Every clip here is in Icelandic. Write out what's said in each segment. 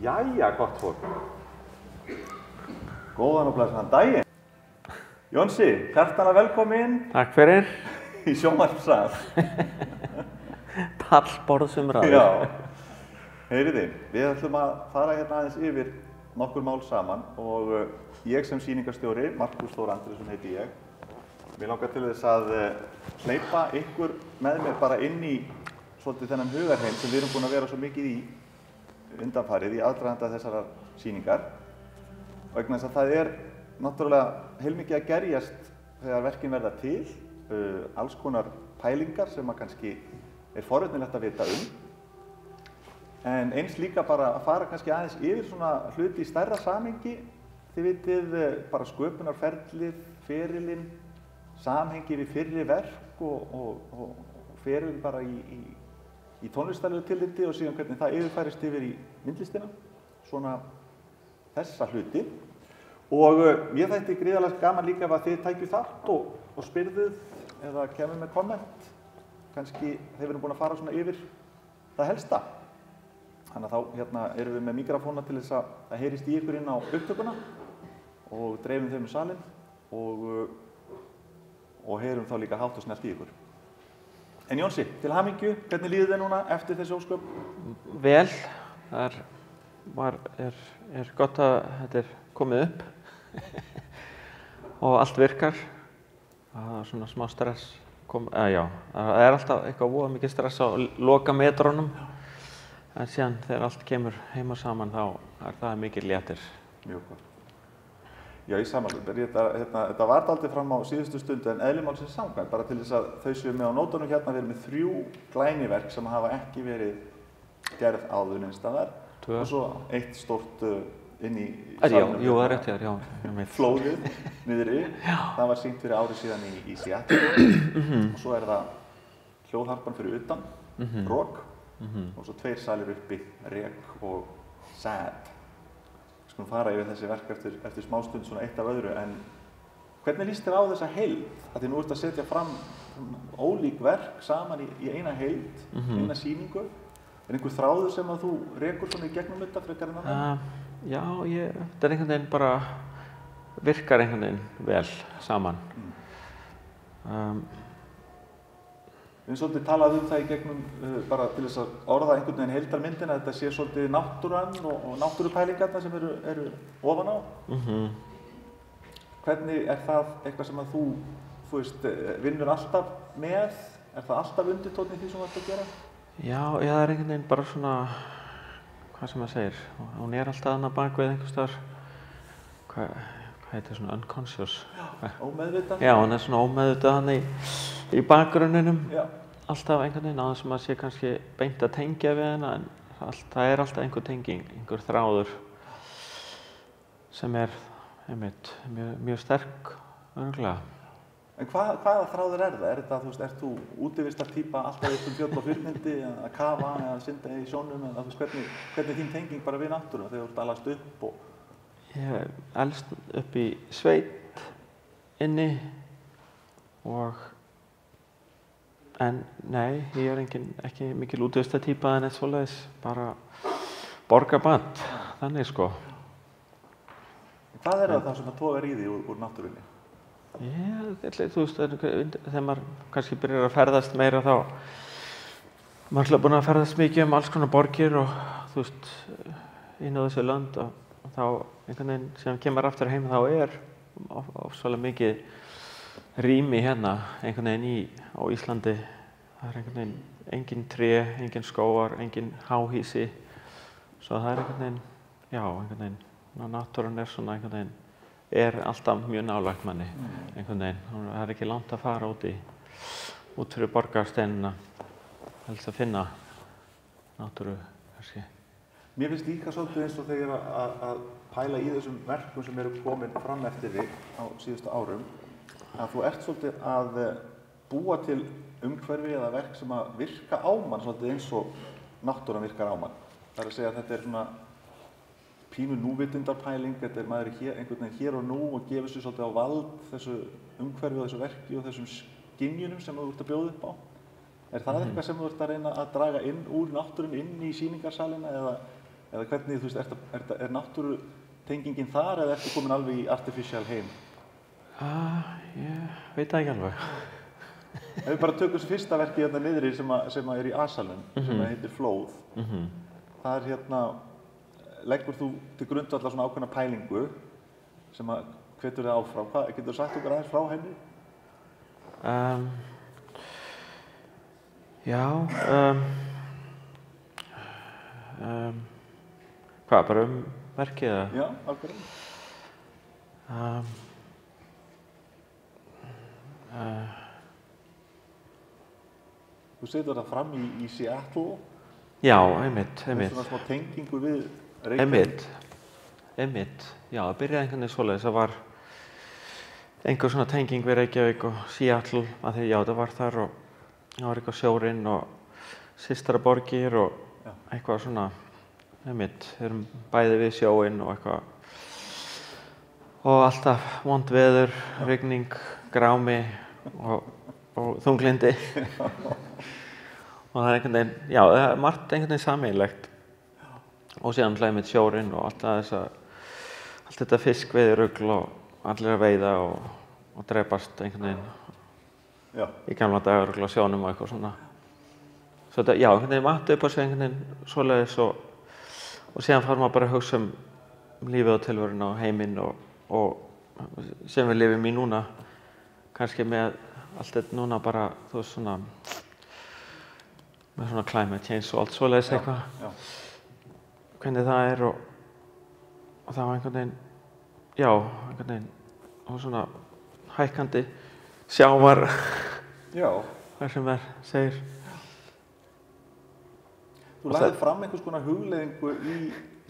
Jæja, gott fólk. Góðan og blessaðan daginn. Jónsi, hjartanlega velkomin. Takk fyrir. Í sjónvarpssal. Pallborðsumræður. Já. Heyriði, við ætlum að fara hérna aðeins yfir nokkur mál saman og ég sem sýningarstjóri, Markús Þór Andrésson heiti ég. Mér langar til þess að hleypa ykkur með mér bara inn í svolítið þennan hugarheim sem við erum búin að vera svo mikið í undanfarið í aðdraganda þessarar sýningar. Vegna þess að það er náttúrulega heilmikið að gerjast þegar verkin verða til, alls konar pælingar sem að kannski er forvitnilegt að vita en eins líka bara að fara kannski aðeins yfir svona hluti í stærra samhengi. Þið vitið bara sköpunarferlið, ferilinn, samhengi við fyrri verk og feril bara í tónlistarlegu tilliti og síðan hvernig það yfirfærist yfir í myndlistina, svona þessa hluti. Og ég þætti gríðarlega gaman líka ef að þið tækju þátt og spyrðuð eða kemur með komment. Kannski þeir verðum búin að fara svona yfir það helsta. Þannig að þá hérna erum við með mikrofóna til þess að það heyrist í ykkur inn á upptökuna og dreifum þeim í salinn og heyrum þá líka hátt og snert í ykkur. En Jónsi, til hamingju, hvernig líður þið núna eftir þessi ósköp? Vel, það er gott að þetta er komið upp og allt virkar. Það er svona smá stress. Já, það er alltaf eitthvað voða mikið stress á lokametrónum. En síðan þegar allt kemur heima saman þá er það mikið léttir. Mjög gott. Já, í samanlunum. Þetta var dálítið fram á síðustu stundu en eðli málsins samkvæmt, bara til þess að þau séu með á nótunum hérna. Við erum með 3 glæniverk sem hafa ekki verið gerð áður neins staðar. Og svo 1 stórt inn í salnum. Jú, það er rétt, já. Flóðið niðri. Það var sýnt fyrir ári síðan í Seattle. Og svo er það hljóðharpan fyrir utan, rock. Og svo 2 salir uppi, rek og sad. Við skulum fara yfir þessi verk eftir smástund, svona eitt af öðru. En hvernig líst þér á þessa heild? Því nú ert að setja fram ólík verk saman í eina heild, eina sýningu. Er einhver þráður sem að þú rekur svona í gegnum þetta frekar en annað? Já, þetta er einhvern veginn bara, virkar einhvern veginn vel saman. Við höfum svolítið talað það í gegnum bara til þess að orða einhvern veginn heildarmyndina, þetta sé svolítið náttúran og náttúrupælingarna sem eru ofan á. Hvernig er það eitthvað sem að þú veist, vinnur alltaf með? Er það alltaf undirtónn í því sem þú ert að gera? Já, það er einhvern veginn bara svona, hvað sem maður segir, hún er alltaf þarna bak við einhvers staðar, hvað heitir svona unconscious? Já, ómeðvitað. Já, hún er svona ómeðvitað þarna í bakgrunninum, alltaf einhvern veginn, á þess að maður sé kannski beint að tengja við hennar, en það er alltaf einhver tenging, einhver þráður sem er einmitt mjög sterk, örugglega. En hvaða þráður er það? Þú veist, ert þú útivistartýpa alltaf upp fjöll og fyrrmyndi, að kafa eða synda í sjónum, eða þú veist, hvernig er þín tenging bara við náttúruna þegar þú ert alast upp og... Ég elst upp í sveit inni en nei, ég er ekki mikil útivistartýpa en eitt svoleiðis, bara borgarbarn, þannig sko. Hvað er það sem að togar í því úr náttúrunni? Þú veist, þegar maður kannski byrjar að ferðast meira þá maður er búinn að ferðast mikið alls konar borgir og þú veist, inn á þessu lönd og þá einhvern veginn sem kemur aftur heim þá er ofsalega mikið rými hérna einhvern veginn á Íslandi. Það er einhvern veginn engin tré, engin skógar, engin háhýsi. Svo það er einhvern veginn, náttúran er svona einhvern veginn er alltaf mjög nálægt manni, einhvern veginn. Það er ekki langt að fara út fyrir borgarsteinina, helst að finna náttúru, kannski. Mér finnst líka svolítið eins og þegar að pæla í þessum verkum sem eru komin fram eftir þig á síðustu árum, að þú ert svolítið að búa til umhverfi eða verk sem að virka á mann svolítið eins og náttúran virkar á mann. Það er að segja að þetta er svona pínu núvitundarpæling, þetta er maður einhvern veginn hér og nú og gefur sér svolítið á vald þessu umhverfi og þessu verki og þessum skynjunum sem þú ert að bjóða upp á. Er það eitthvað sem þú ert að reyna að draga inn úr náttúrunni inn í sýningarsalina eða Eða hvernig, þú veist, er náttúrutengingin þar eða ertu komin alveg í artificial heim? Ég veit það ekki alveg. Ef við bara tökum þessu fyrsta verki hérna niðri sem er í Asalum, sem heitir Flóð. Það er hérna, leggur þú til grundvallar svona ákveðna pælingu sem hvetur þig áfram. Getur þú sagt okkur aðeins frá henni? Já, hvað, bara verkið eða? Já, algjörlega. Þú setur það fram í Seattle. Já, einmitt. Með svona smá tengingu við Reykjavík. Einmitt. Já, það byrjaði einhvern veginn svoleiðis. Það var einhver svona tenging við Reykjavík og Seattle, að því já, það var þar og það var eitthvað sjórinn og systraborgir og eitthvað svona, einmitt, erum bæði við sjóinn og eitthvað og alltaf vond veður, rigning, grámi og þunglindi. Og það er einhvern veginn, já, það er margt einhvern veginn sameiginlegt. Og síðan einmitt sjórinn og allt þetta fiskveiðirugl og allir að veiða og drepast einhvern veginn í gamla daga á sjónum og eitthvað svona. Svo þetta, já, einhvern veginn vatt upp á sig einhvern veginn svoleiðis og síðan fær maður bara að hugsa lífið og tilveruna og heiminn og sem við lifum í núna, kannski með allt þetta núna bara, þú veist, svona með svona climate change og allt svoleiðis eitthvað. Hvernig það er og það var einhvern veginn, já, einhvern veginn og svona hækkandi sjávar þar sem segir. Þú lagðir fram einhvers konar hugleiðingu í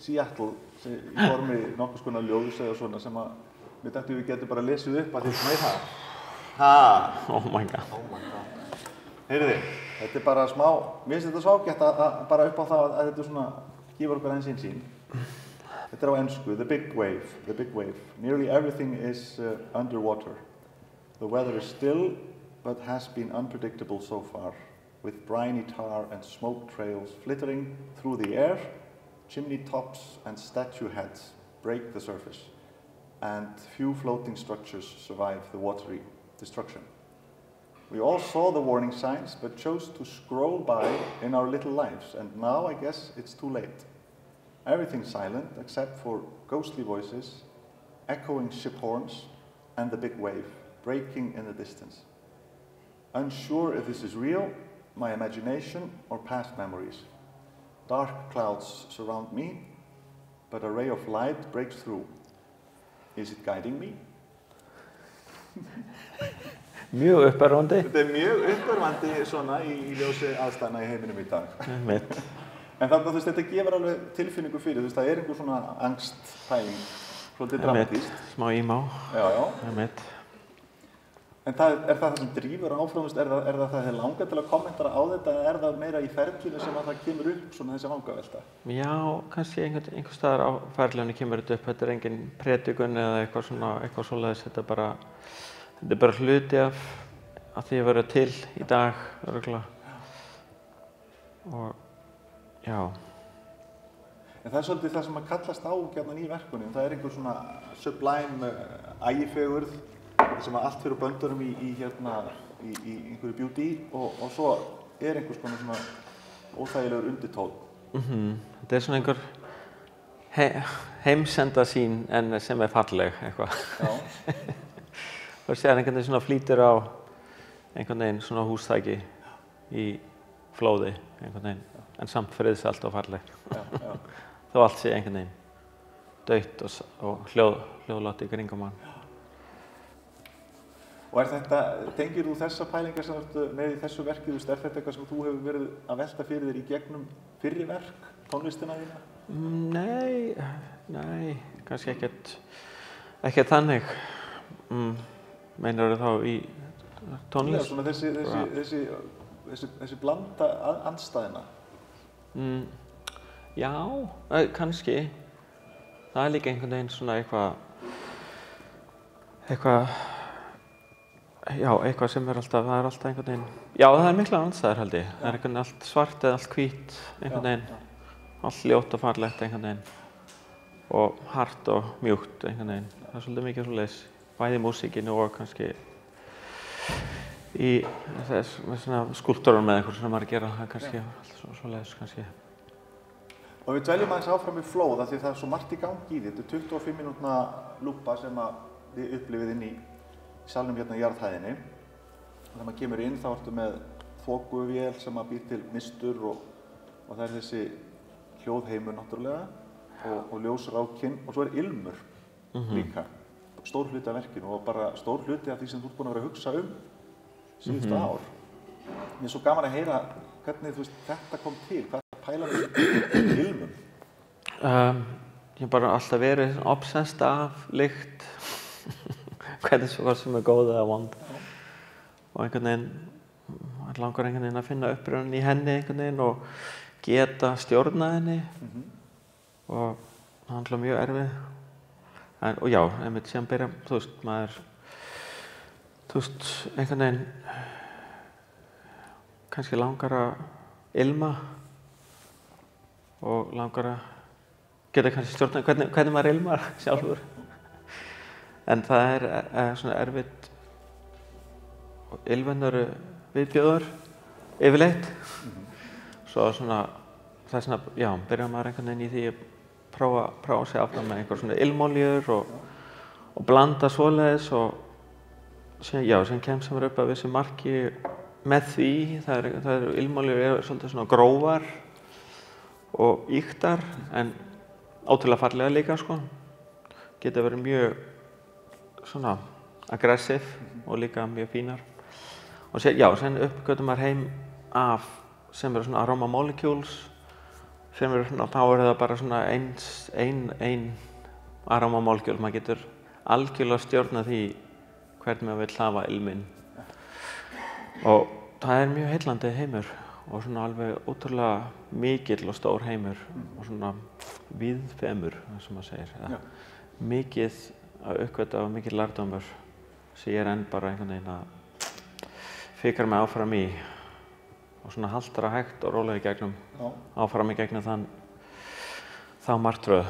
Seattle í formi nokkurs konar ljóðs eða svona sem að við dættum við getum bara lesið upp að því sem er það. Oh my god. Heyrðu, þetta er bara smá, mér finnst þetta svo ágætt að bara upp á það að þetta svona gefur okkur aðeins sín. Þetta er á ensku, the big wave. Nearly everything is underwater. The weather is still, but has been unpredictable so far, with briny tar and smoke trails flittering through the air. Chimney tops and statue heads break the surface, and few floating structures survive the watery destruction. We all saw the warning signs, but chose to scroll by in our little lives, and now I guess it's too late. Everything's silent except for ghostly voices, echoing ship horns, and the big wave breaking in the distance. Unsure if this is real, my imagination, or past memories. Dark clouds surround me, but a ray of light breaks through. Is it guiding me? Mjög uppörvandi. Þetta er mjög uppörvandi svona í ljósi aðstæðna í heiminum í dag. Einmitt. En þannig að þú veist, þetta gefur alveg tilfinningu fyrir, þú veist, það er einhver svona angstpæling, svolítið dramatískt. Smá ímá. Já. Einmitt. En er það sem drífur áfram, er það það langar til að kommentara á þetta, eða er það meira í ferlinu sem að það kemur upp svona þessi vangavelta? Já, kannski einhver staðar á ferlinu kemur þetta upp, þetta er engin predikun eða eitthvað svoleiðis, þetta er bara hluti af því að vera til í dag, örugglega. Og já. En það er svolítið það sem að kallast á gjarnan í verkunum, það er einhver svona sublime ægifegurð, sem að allt fyrir böndunum í einhverju beauty og svo er einhvers konar svona óþægilegur undirtón. Þetta er svona einhver heimsendasýn en sem er falleg eitthvað. Já. Og sér einhvern veginn svona flýtur á einhvern veginn svona húsþæki í flóði einhvern veginn, en samt friðsælt og falleg. Já. Þó allt sé einhvern veginn dautt og hljóðlátt í kringum hann. Og tengir þú þessa pælingar sem þú ert með í þessu verki, er þetta eitthvað sem þú hefur verið að velta fyrir þér í gegnum fyrri verk, tónlistina þína? Nei, kannski ekkert þannig. Meinarðu þá í tónlist? Já, svona þessi blanda andstæðina. Já, kannski. Það er líka einhvern veginn svona eitthvað sem er alltaf, það er alltaf einhvern veginn. Já, það er mikla andstæður held ég. Það er einhvern veginn allt svart eða allt hvít einhvern veginn. allt ljótt og fallegt einhvern veginn og hart og mjúkt einhvern veginn. Það svolítið mikið svoleiðis, bæði í músíkinni og kannski í svona skúlptúrum með einhver sem maður gera það kannski, allt svoleiðis kannski. Og við dveljum aðeins áfram í flóð af því það svo margt í gangi í því. Þetta 25 mínútna lúpa sem þið upplifið inn í salnum hérna í jarðhæðinni. Þegar maður kemur inn þá ertu með þokuvél sem býr til mistur og það þessi hljóðheimur náttúrulega og ljósrákin og svo ilmur líka. Stór hluti af verkinu og bara stór hluti af því sem þú ert búin að vera að hugsa síðustu ár. Mér svo gaman að heyra hvernig þetta kom til, hvað pæla við ilmum? Ég hef bara alltaf verið obsessed af lykt, hvernig svo sem góð eða vond. Og einhvern veginn, maður langar einhvern veginn að finna uppröðun í henni einhvern veginn og geta stjórnað henni. Og það er alltaf mjög erfið. Og já, einmitt síðan byrja, maður, einhvern veginn kannski langar að ilma og langar að geta kannski stjórnað hvernig maður ilmar sjálfur. En það er svona erfitt og ilminn eru viðbjóður yfirleitt. Svo svona, það er svona, já, byrjar maður einhvern veginn í því að prófa sig áfram með einhver svona ilmóljur og blanda svoleiðis og síðan kemst maður upp að vissu marki með því. Það eru ilmóljur svolítið svona grófar og ýktar en ótrúlega fallega líka sko. Geta verið mjög svona aggressiv og líka mjög fínar. Og sen uppgötum maður heim af sem eru svona aroma molecules sem eru svona, þá er það bara svona ein aroma molecule. Maður getur algjörlega stjórnað því hvernig maður vill hafa ilminn. Og það er mjög heillandi heimur og svona alveg ótrúlega mikill og stór heimur og svona víðfeðmur, sem maður segir. Ja. Mikið að uppgöta og mikið lærdómur sem ég er enn bara einhvern veginn að fikra mig áfram í og svona haltra hægt og rólega í gegnum, áfram í gegnum þá martröð.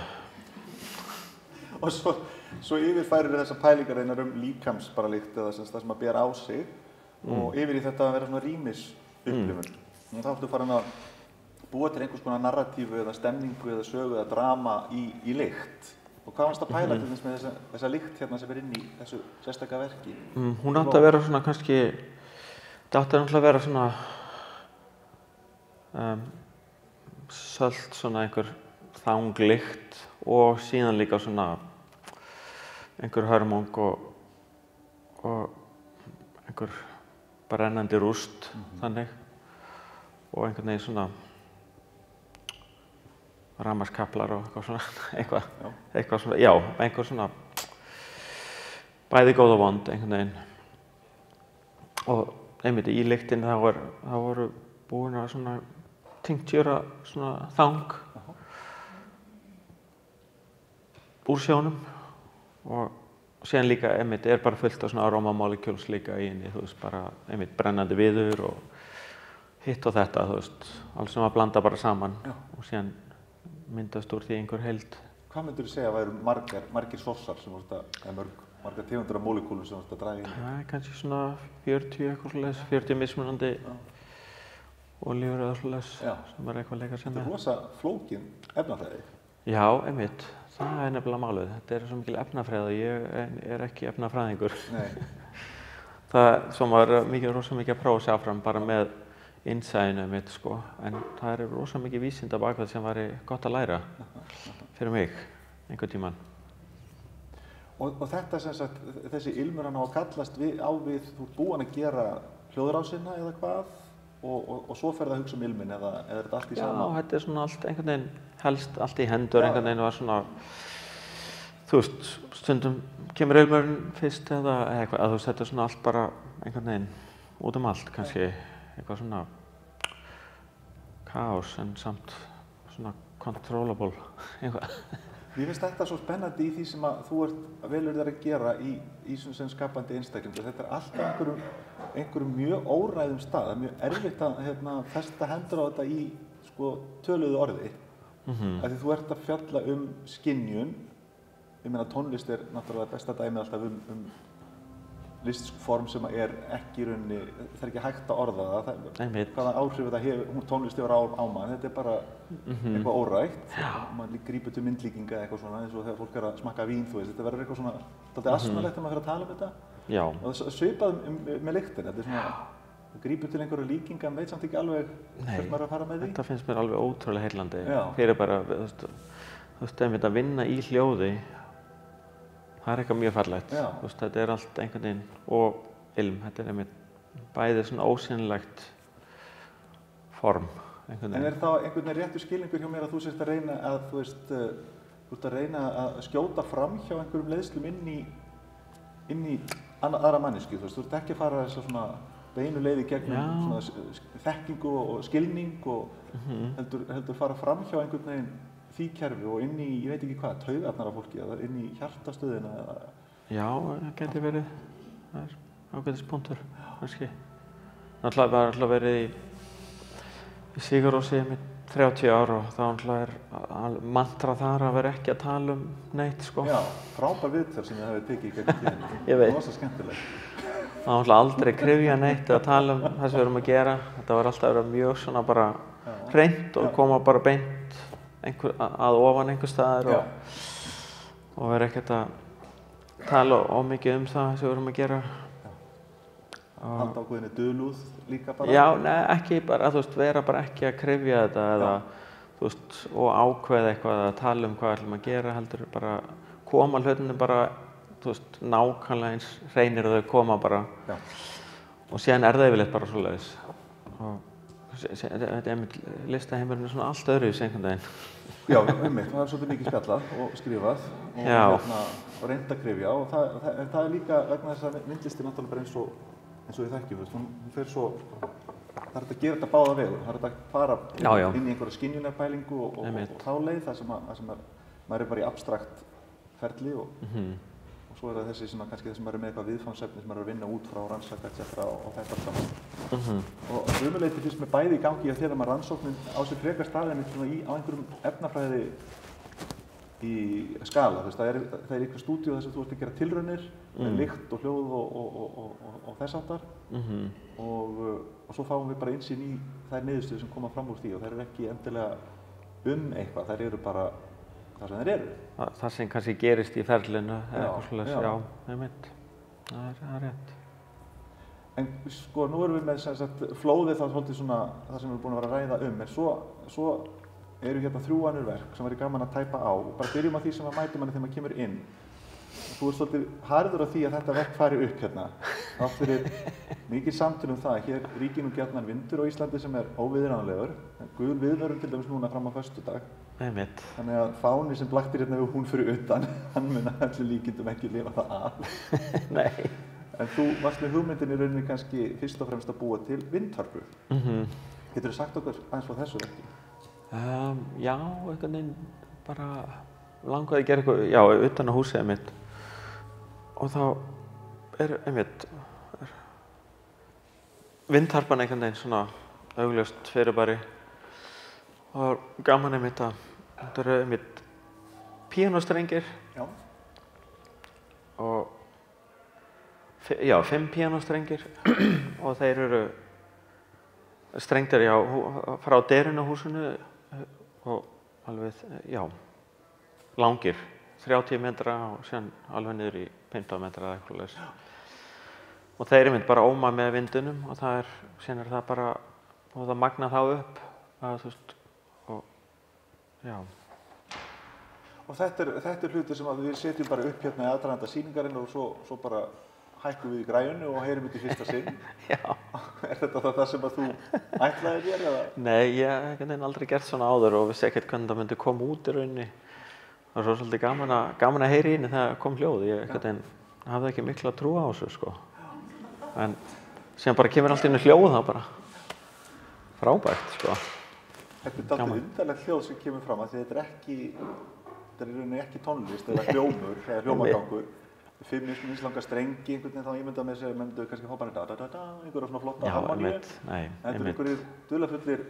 Og svo yfirfærir þessar pælingar einar líkamslykt eða það sem að ber á sig og yfir í þetta að vera svona rýmisupplifun. Þá ertu farin að búa til einhvers konar narratífu eða stemningu eða sögu eða drama í lykt. Og hvað varst að pæla til þess með þessa lykt hérna sem inn í þessu sérstaka verki? Hún átti að vera svona kannski, þetta átti náttúrulega að vera svona sölt svona einhver þanglykt og síðan líka svona einhver hörmung og einhver brennandi rúst þannig og einhvern veginn svona rafmagnskaplar og eitthvað svona, eitthvað svona, já, einhver svona bæði góð og vond einhvern veginn. Og einmitt í lyktin þá voru búin að svona tinctúra svona þang úr sjónum og síðan líka einmitt bara fullt af svona aroma molecules líka í henni, bara einmitt brennandi viður og hitt og þetta, allt sem að blanda bara saman og síðan myndast úr því einhver heild. Hvað myndirðu segja að væru margir sorsar sem margar tegundir af molekúlum sem þú að draga inn? Það er kannski svona 40 mismunandi olíur eða svoleiðis sem eitthvað leika sem Þetta er rosa flókin efnafræði. Já, einmitt. Það er nefnilega málið. Þetta er svo mikil efnafræði og ég er ekki efnafræðingur. Svo maður rosa mikið að prófa sig áfram bara með innsæðinu mitt sko, en það er rosa mikið vísinda bakvið sem væri gott að læra fyrir mig einhvern tímann. Og þetta sem sagt, þessi ilmur hann á að kallast á við, þú ert búinn að gera hljóðrásina eða hvað og svo ferðu að hugsa ilminn eða er þetta allt í sama? Já, þetta er svona allt einhvern veginn, helst allt í hendur einhvern veginn var svona, stundum kemur ilmurinn fyrst eða eitthvað, þetta er svona allt bara einhvern veginn út allt kannski. Eitthvað svona kaos en samt svona controllable eitthvað. Mér finnst þetta svo spennandi í því sem að þú velur þér að gera í sem skapandi einstaklingur. Þetta er alltaf einhverjum mjög óræðum stað. Það er mjög erfitt að festa hendur á þetta í töluðu orði af því þú ert að fjalla skynjun. Ég meina tónlist náttúrulega besta dæmið alltaf listform sem ekki í rauninni, það ekki hægt að orða það. Hvaða áhrif þetta hefur, tónlist hefur á mann, þetta bara eitthvað órætt. Og maður grípur til myndlíkinga eitthvað svona, eins og þegar fólk að smakka vín, þú veist, þetta verður eitthvað svona, dálítið asnalegt þegar maður fer að tala þetta. Já. Og það svipað með lyktin, þetta svona, grípur til einhverju líkinga, en veit samt ekki alveg hvert maður að fara með því. Þetta finnst mér alveg ótrúlega heillandi. Fyrir bara, þú veist, einmitt að vinna í hljóði, það eitthvað mjög fallegt. Þetta allt einhvern veginn og ilm. Þetta einmitt bæði svona ósýnilegt form. En það einhvern veginn réttur skilningur hjá mér að þú sért að reyna að, þú veist, þú ert að reyna að skjóta fram hjá einhverjum leiðslum inn í aðra mannesku, þú veist, þú ert ekki að fara þessa svona beinu leiði gegnum svona þekkingu og skilning og heldur fara fram hjá einhvern veginn því kerfi og inn í, ég veit ekki hvað, taugarnar af fólki eða inn í hjartastöðina eða... Já, það geti verið, það ágætispunktur, kannski. Náttúrulega var alltaf verið í Sigurósi í 30 ár og þá mantra þar að vera ekki að tala neitt, sko. Já, frábær viðtöl sem ég hefði tekið í gegnum tíðinni. Ég veit. Það var svo skemmtilegt. Það var aldrei kryfja neitt að tala það sem við erum að gera. Þetta var alltaf að vera mjög svona bara hreint og koma bara beint að ofan einhver staðar og vera ekkert að tala ómikið það sem við erum að gera. Halda ákveðinni dulúð líka bara? Já, nei, ekki bara, þú veist, vera bara ekki að kryfja þetta eða, þú veist, og ákveða eitthvað að tala hvað við ætlum að gera, heldur bara koma hlutinni bara, þú veist, nákvæmlega eins hreinir þau koma bara og síðan það yfirleitt bara svoleiðis. Þetta einmitt listaheimurinn svona allt öðruvísi einhvern veginn. Já, einmitt, það svolítið mikið spjallað og skrifað og reynt að kryfja og það líka vegna þess að myndlistin náttúrulega bara eins og við þekkjum, hún fer svo, það hægt að gera þetta báða vegu, það hægt að fara inn í einhverja skynjulega pælingu og þá leið það sem maður bara í abstrakt ferli og svo það þessi svona kannski þess að maður með eitthvað viðfangsefni sem maður að vinna út frá rannsaka etc. og þetta saman. Og sömuleyti finnst mér bæði í gangi að þegar maður rannsóknin á sig frekar staðið á einhverjum efnafræði í skala. Það er einhver stúdíó þar sem þú ert að gera tilraunir með lykt og hljóð og þess háttar og svo fáum við bara innsýn í þær niðurstöður sem koma fram úr því og þær eru ekki endilega eitthvað, þær eru bara það sem þeir eru. Það sem kannski gerist í ferlinu eða eitthvað svoleiðis, já, einmitt. Það er rétt. En sko, nú erum við með flóðið þá svolítið svona það sem við erum búin að vera að ræða en svo eru hérna 3 önnur verk sem væri gaman að tæpa á. Bara byrjum á því sem mætir manni þegar maður kemur inn. Þú ert svolítið harður á því að þetta verk fari upp hérna. Þátt fyrir mikið samtöl það. Hér ríkir nú gjarnan vindur á Íslandi sem óviðráðanlegur. Gul viðvörun til dæmis núna fram á föstudag. Einmitt. Þannig að fáni sem blaktir hérna við hún fyrir utan, hann mun að allir líkindum ekki lifa það af. Nei. En þú varst með hugmyndin í rauninni kannski fyrst og fremst að búa til vindhörpu. Geturðu sagt okkur aðeins frá þessu verki? Já, einhvern veginn bara langaði að gera eitthvað, utan á húsið mitt. Og þá einmitt vindharpan einhvern veginn svona augljóst fyrirbæri. Og gaman einmitt að þetta eru einmitt píanóstrengir. Já. Og 5 píanóstrengir og þeir eru strengdir frá derinu á húsinu og alveg, langir, 30 metra og síðan alveg niður í 15 metra eða eitthvað leys. Og þeir einmitt bara óma með vindunum og síðan það bara, og það magna þá upp, þú veist, Og þetta er hluti sem við setjum bara upp hérna í aðdraganda sýningarinn og svo bara hækkum við í græjunni og heyrum þetta í fyrsta sinn. Já. Er þetta það sem að þú ætlaðir þér eða? Nei, ég hef aldrei gert svona áður og vissi ekkert hvernig það myndi koma út í rauninni. Það var svo svolítið gaman að heyra í henni þegar kom hljóð. Ég hafði ekki mikla trú á þessu, sko. En síðan bara kemur allt inn í hljóð þá bara. Frábært, sko. Þetta er dálítið undarlegt hljóð sem kemur fram að þetta er í rauninni ekki tónlist eða hljómur eða hljómagangur. 5 mislanga strengi einhvern veginn þá ímyndað með þessi myndu kannski hópa einhverja svona flotta harmoníu. Þetta er einhverjir dularfullir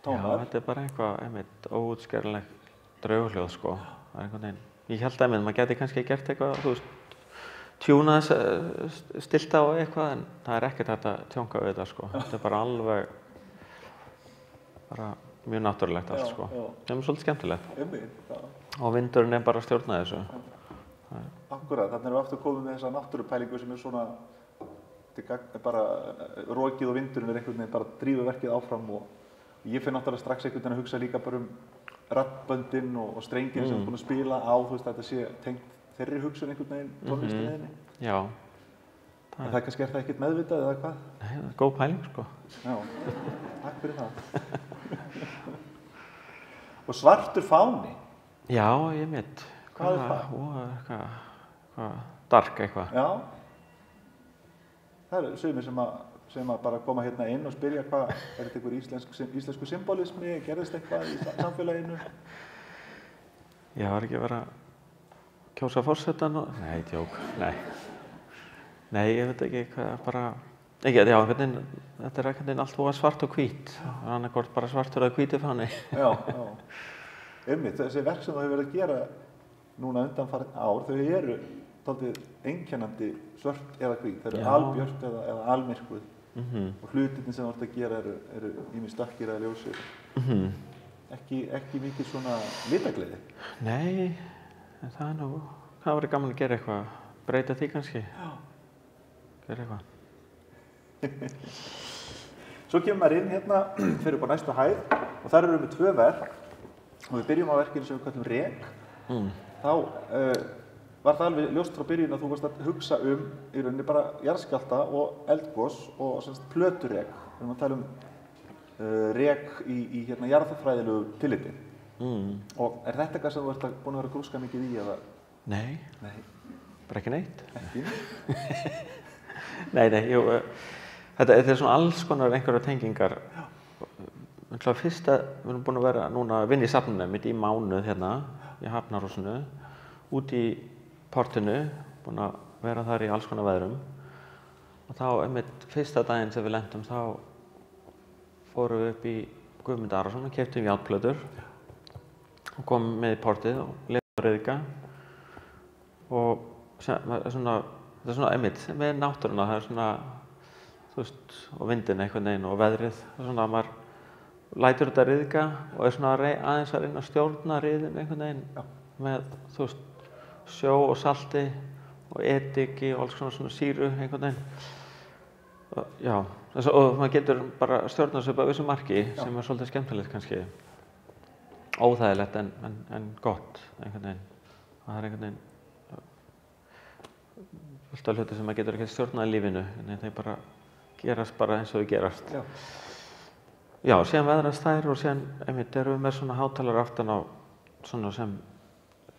tónar. Já, þetta er bara eitthvað óútskýranleg draugahljóð sko. Það einhvern veginn. Ég held að maður geti kannski gert eitthvað, þú veist, tjúna þess stilta og eitthvað, en það ekkert hægt að tjónka við þetta sko. Þetta bara alveg bara mjög náttúrulegt allt sko. Það svolítið skemmtilegt. Og vindurinn bara að stjórna þessu. Akkúrat, þannig erum við aftur komið með þessa náttúrupælingu sem svona bara rokið og vindurinn einhvern veginn bara drífur verkið áfram og ég finn náttúrulega strax einhvern veginn að hugsa líka bara raddböndin og strengin sem búin að spila á, þú veist, að þetta sé tengt þeirri hugsun einhvern veginn tónlistinni. Já. En það kannski það ekkert meðvitað eða hvað? Nei, það góð pæling sko. Já, takk fyrir það. Og svartur fáni? Já, ég mitt. Hvað það? Eitthvað dark eitthvað. Já. Það sumir sem að bara koma hérna inn og spyrja hvað, þetta einhver íslensku symbolismi, gerðist eitthvað í samfélaginu? Já, var ekki að vera kjósa forsetann og... Nei, djók, nei. Nei, ég veit ekki hvað, bara... Ekki, já, þetta einhvern veginn allt voða svart og hvít. Annarkort bara svartur eða hvítur fáni. Já. Einmitt, þessi verk sem þú hefur verið að gera núna undanfarin ár, þau eru dálítið einkennandi svört eða hvít. Þau eru albjört eða almyrkvuð. Og hlutirnir sem þú ert að gera eru ýmist dökkir eða ljósir. Ekki mikið svona litagleði? Nei, en það væri gaman að gera eitthvað, breyta því kannski. Já. Gera eitthvað. Svo kemur maður inn hérna, fyrir upp á næstu hæð og þar erum við 2 verk og við byrjum á verkinu sem við kallum Rek. Þá var það alveg ljóst frá byrjun að þú varst að hugsa í rauninni bara jarðskjálfta og eldgos og plöturek. Við erum að tala rek í hérna jarðfræðilegu tilliti. Og er þetta eitthvað sem þú ert búin að vera að grúska mikið í eða? Nei. Bara ekki neitt. Ekki? Nei, jú, þetta er svona alls konar einhverjar tengingar. Fyrst að við erum búin að vera núna að vinna í safninu mitt í mánuð hérna í Hafnarhúsinu, út í portinu, búin að vera þar í alls konar veðrum. Og þá einmitt fyrsta daginn sem við lentum þá fórum við upp í Guðmund Arason og keyptum járnplötur og komum með í portið og lifum að ryðga. Og þetta er svona einmitt með náttúruna, það er svona, þú veist, og vindin einhvern veginn og veðrið. Það er svona að maður lætur þetta ryðga og er svona aðeins að reyna að stjórna ryðin einhvern veginn með, þú veist, sjó og salti og ediki og alls svona sýru einhvern veginn. Já, og maður getur bara stjórnað þessu upp að vissu marki sem er svolítið skemmtilegt kannski. Óþægilegt en gott einhvern veginn. Og það er einhvern veginn fullt af hluti sem maður getur ekki stjórnað í lífinu, en þeir bara gerast bara eins og þau gerast. Já, síðan veðrast þær og síðan einmitt erum við með svona hátalara aftan á svona sem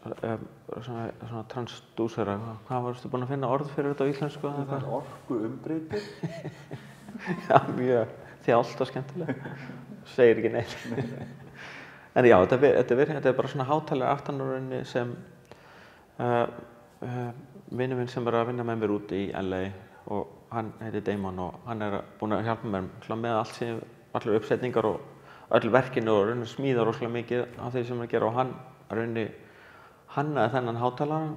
svona transdúsera. Hvað varstu búin að finna orð fyrir þetta á íslensku? Það er orkuumbreytir. Já, mjög þjált og skemmtilega. Segir ekki neitt. En já, þetta er bara svona hátalara aftan á rauninni sem vinur minn sem er að vinna með mér út í LA og hann heitir Damon og hann er búinn að hjálpa mér með allar uppsetningar og öll verkinu og rauninni smíða rosalega mikið af því sem hann er að gera og hann rauninni hannaði þennan hátalara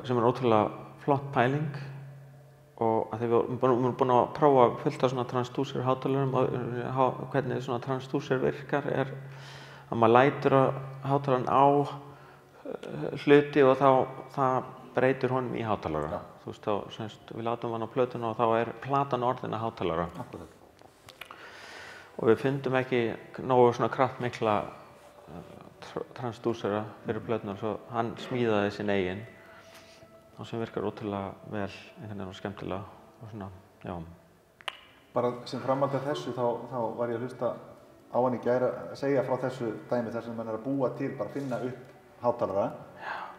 sem er ótrúlega flott pæling og að því við erum búin að prófa fullt af svona transdúser hátalarum og hvernig svona transdúser virkar er að maður lætur hátalaran á hluti og þá það breytir honum í hátalara. Þú veist, þá við látum hann á plötuna og þá er platan orðin að hátalara. Og við fundum ekki nógu svona kraftmikla transdúsera fyrir plötuna svo hann smíðaði sinn eigin og sem virkar ótrúlega vel einhvern veginn og skemmtilega og svona, já. Bara sem framhald af þessu þá var ég að hlusta á hann í gær að segja frá þessu dæmi þar sem hann er að búa til, bara finna upp hátalara,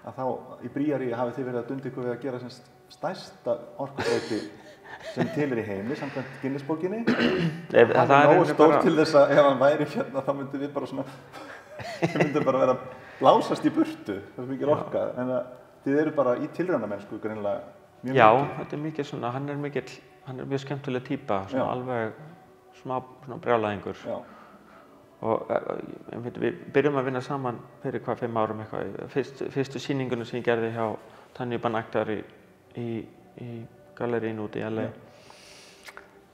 að þá í Bríaríi hafið þið verið að dunda ykkur við að gera sem stærsta orkubreyti sem til í heimi, samkvæmt Guinness-bókinni. Það er nógu stór til þess að ef hann væri hérna þá myndum við bara svona, við myndum bara vera að blásast í burtu, það er mikið orka, en þið eru bara í tilraunamennsku greinilega mjög mikið. Já, þetta er mikið svona, hann er mjög skemmtileg týpa, svona alveg smá svona brjálæðingur. Já. og við byrjum að vinna saman fyrir 5 árum eitthvað. Fyrstu sýningunum sem ég gerði hjá Tanya Banaktar í gallerínu út í LA.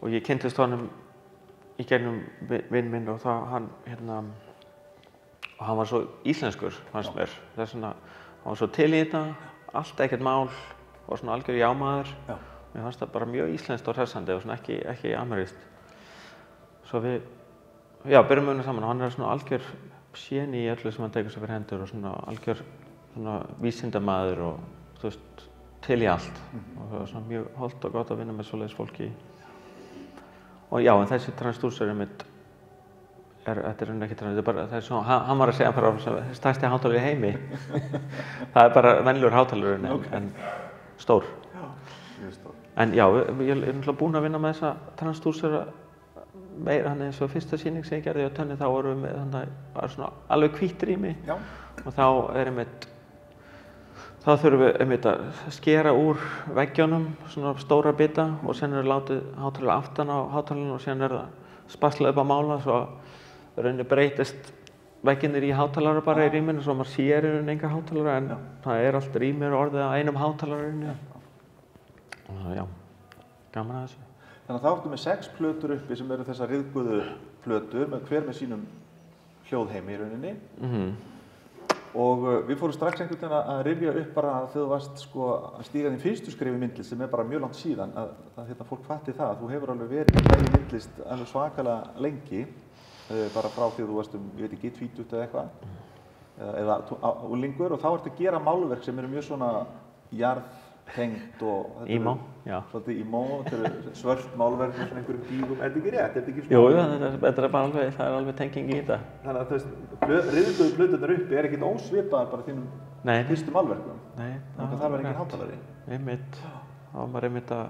Og ég kynntist honum í gegnum vinn minn og hann var svo íslenskur, fannst mér. Þess vegna, hann var svo til í þetta, allt ekkert mál, var svona algjör jámaður. Mér fannst það bara mjög íslenskt og hressandi og svona ekki amerískt. Svo við, byrjum að vinna saman og hann svona algjör séni í öllu sem hann tekur sér fyrir hendur og svona algjör svona vísindamaður og þú veist, til í allt. Og það var svona mjög hollt og gott að vinna með svoleiðis fólki. Og já, en þessi transdúser þetta er ekki transdúser, það er svona, hann var að segja bara stærsti hátalari í heimi. Það er bara venjulegur hátalari en stór. Mjög stór. En já, ég er náttúrulega búinn að vinna með þessa transdúsera meira, hann eins og fyrsta sýning sem ég gerði á Tönni, þá vorum við þannig að það var svona alveg hvítt rými og þá þurfum við einmitt að skera úr veggjunum svona stóra bita og sen látið hátalara aftan á hátalarinn og sen það spaslað upp á mála svo rauninni breytist vegginir í hátalara bara í rýminu svo maður sér í rauninni enga hátalara en það allt rýmið orðið að einum hátalara og já, gaman að þessu. Þannig að þá áttu með 6 plötur uppi sem eru þessar ryðguðu plötur hver með sínum hljóðheimi í rauninni. Og við fórum strax einhvern veginn að rifja upp bara þegar þú varst að stíga þín fyrstu skref í myndlist sem bara mjög langt síðan að fólk fatti það að þú hefur alveg verið í myndlist alveg svakalega lengi bara frá því að þú varst ég veit ekki, 20 eða eitthvað eða unglingur og þá ertu að gera málverk sem eru mjög svona jarðtengt og svolítið emo, þetta eru svört málverk með svona einhverjum dígum, er þetta ekki rétt? Er þetta ekki svona? Jú, þetta er bara alveg tenging í þetta. Þannig að þú veist, ryðguðu plöturnar uppi ekkert ósvipaðar bara þínum fyrstu málverkum? Nei, það var engin hátalari? Einmitt, þá var maður einmitt að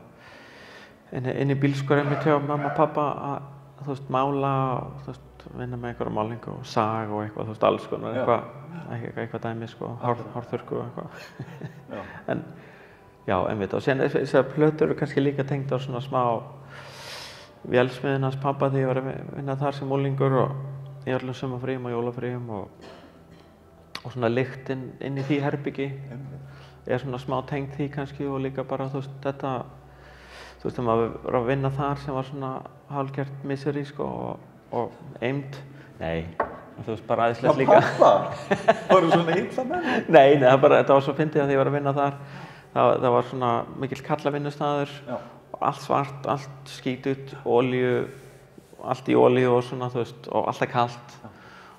inn í bílskúr einmitt hjá mamma og pappa að þú veist, mála og þú veist, vinna með einhverja málingu og sag og eitthvað, þú veist, alls konar eitthvað dæmi, hárþurrku og eitthvað. En já, einmitt, og sen þessar plötur eru kannski líka tengt á svona smá vélsmiðin hans pappa þegar ég var að vinna þar sem unglingur og í öllum sumarfríum og jólafríum og svona lyktin inn í því herbyggi svona smá tengt því kannski og líka bara þú veist, þetta þú veist, þegar maður var að vinna þar sem var svona hálfgert misery og eymd, nei, þú veist, bara æðislegt líka. Já, pappa? Voru svona illa menn? Nei, þetta var svo fyndið að þegar ég var að vinna þar það var svona mikill kallavinnustaður allt svart, allt skítut, allt í olíu og svona, þú veist, og alltaf kalt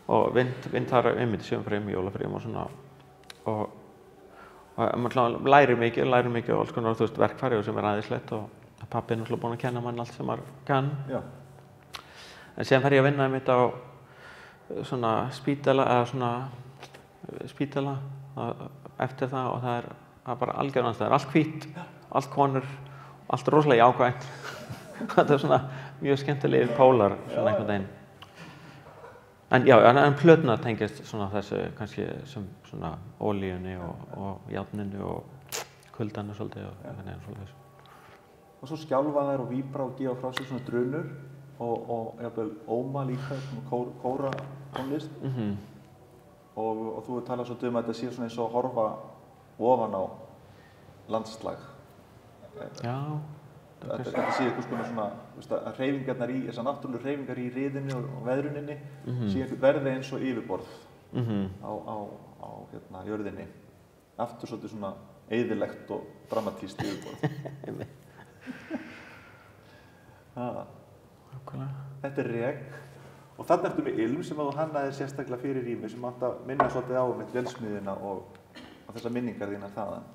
og vind þar einmitt í sumarfríum, jólafríum og svona og maður lærir mikið og alls konar, þú veist, verkfæri sem æðislegt og pabbi er náttúrulega búinn að kenna mann allt sem maður kann. En síðan fer ég að vinna einmitt á svona spítala eftir það og það er bara algjörn andstæður, allt hvítt, allt konur, allt rosalega jákvætt. Þetta er svona mjög skemmtilegir pólar svona einhvern veginn. En já, en plöturnar tengjast svona þessu kannski sem svona olíunni og járninu og kuldanu svolítið og einhvern veginn svolítið. Og svo skjálfa þær og víbra og gefa frá sér svona drunur og jafnvel óma líka, svona kóra tónlist. Og þú hefur talað svolítið að þetta sé svona eins og að horfa ofan á landslag. Já. Þetta sé eitthvað svona, að hreyfingarnar í, þessar náttúrulegu hreyfingar í riðinu og veðruninni sé verði eins og yfirborð á jörðinni. Aftur svolítið svona eyðilegt og dramatískt yfirborð. Þetta er rek og þarna ertu með ilm sem að þú hannaðir sérstaklega fyrir rými sem átt að minna svolítið á með vélsmiðjuna og þessar minningar þínar þaðan.